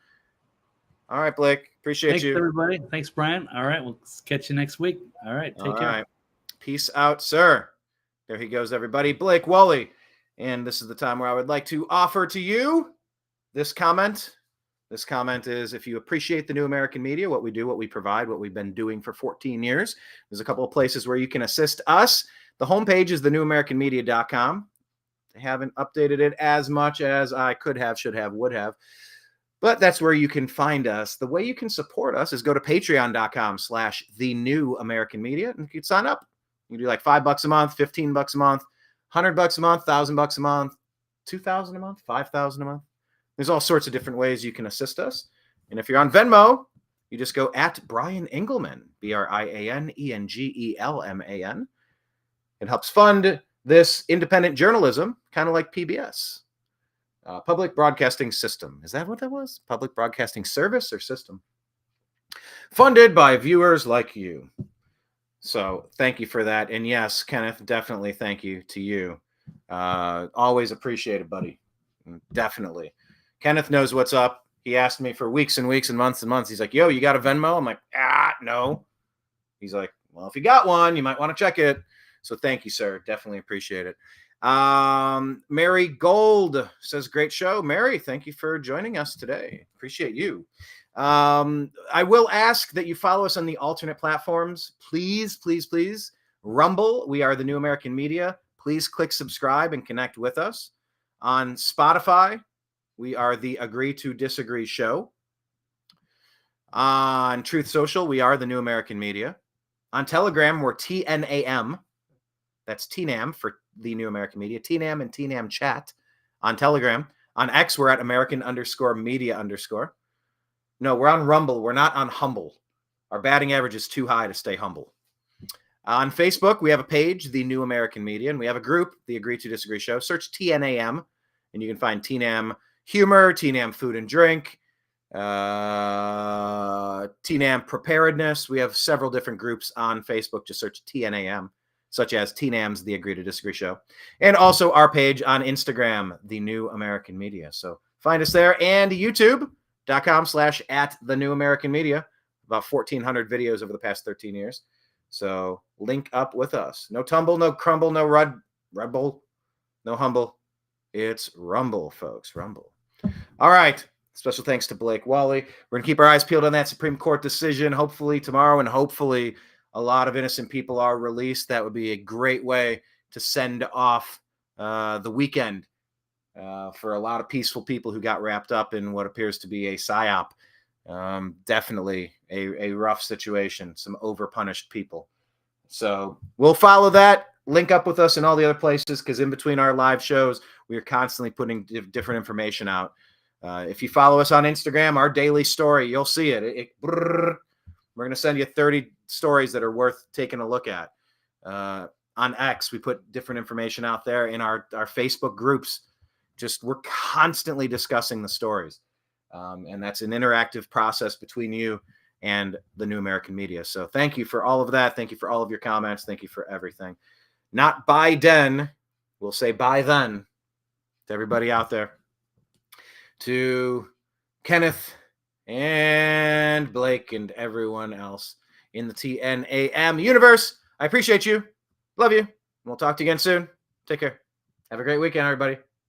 All right, Blake. Appreciate you. Thanks, everybody. Thanks, Brian. All right. We'll catch you next week. All right. Take care. Right. Peace out, sir. There he goes, everybody. Blake Walley. And this is the time where I would like to offer to you this comment. This comment is, if you appreciate the New American Media, what we do, what we provide, what we've been doing for 14 years, there's a couple of places where you can assist us. The homepage is thenewamericanmedia.com. They haven't updated it as much as I could have, should have, would have. But that's where you can find us. The way you can support us is go to patreon.com/thenewamericanmedia and you can sign up. You can do like $5 a month, $15 a month, $100 a month, $1,000 a month, $2,000 a month, $5,000 a month. There's all sorts of different ways you can assist us. And if you're on Venmo, you just go at Brian Engelman, BrianEngelman. It helps fund this independent journalism, kind of like PBS. Public Broadcasting System. Is that what that was? Public Broadcasting Service or System? Funded by viewers like you. So thank you for that. And yes, Kenneth, definitely thank you to you. Always appreciate it, buddy. Definitely. Kenneth knows what's up. He asked me for weeks and weeks and months. He's like, yo, you got a Venmo? I'm like, no. He's like, well, if you got one, you might want to check it. So thank you, sir. Definitely appreciate it. Mary Gold says, great show. Mary, thank you for joining us today. Appreciate you. I will ask that you follow us on the alternate platforms. Please, please, please. Rumble, we are the New American Media. Please click subscribe and connect with us. On Spotify, we are the Agree to Disagree show. On Truth Social, we are the New American Media. On Telegram, we're TNAM. That's TNAM for the New American Media. TNAM and TNAM chat on Telegram. On X, we're at American_media_. No, we're on Rumble. We're not on Humble. Our batting average is too high to stay humble. On Facebook, we have a page, The New American Media, and we have a group, The Agree to Disagree Show. Search TNAM, and you can find TNAM Humor, TNAM Food and Drink, TNAM Preparedness. We have several different groups on Facebook. Just search TNAM, such as TNAM's The Agree to Disagree Show. And also our page on Instagram, The New American Media. So find us there. And youtube.com/@thenewamericanmedia. About 1,400 videos over the past 13 years. So link up with us. No tumble, no crumble, no Red Bull, no humble. It's Rumble, folks. Rumble. All right. Special thanks to Blake Walley. We're going to keep our eyes peeled on that Supreme Court decision, hopefully tomorrow, and hopefully a lot of innocent people are released. That would be a great way to send off the weekend for a lot of peaceful people who got wrapped up in what appears to be a psyop. Definitely a rough situation, some overpunished people. So we'll follow that. Link up with us in all the other places, because in between our live shows, we are constantly putting different information out. If you follow us on Instagram, our daily story, you'll see it. We're going to send you 30 stories that are worth taking a look at. On X, we put different information out there. In our Facebook groups, we're constantly discussing the stories. And that's an interactive process between you and the New American Media. So thank you for all of that. Thank you for all of your comments. Thank you for everything. Not Biden. We'll say bye then to everybody out there. To Kenneth and Blake and everyone else in the TNAM universe. I appreciate you. Love you. We'll talk to you again soon. Take care. Have a great weekend, everybody.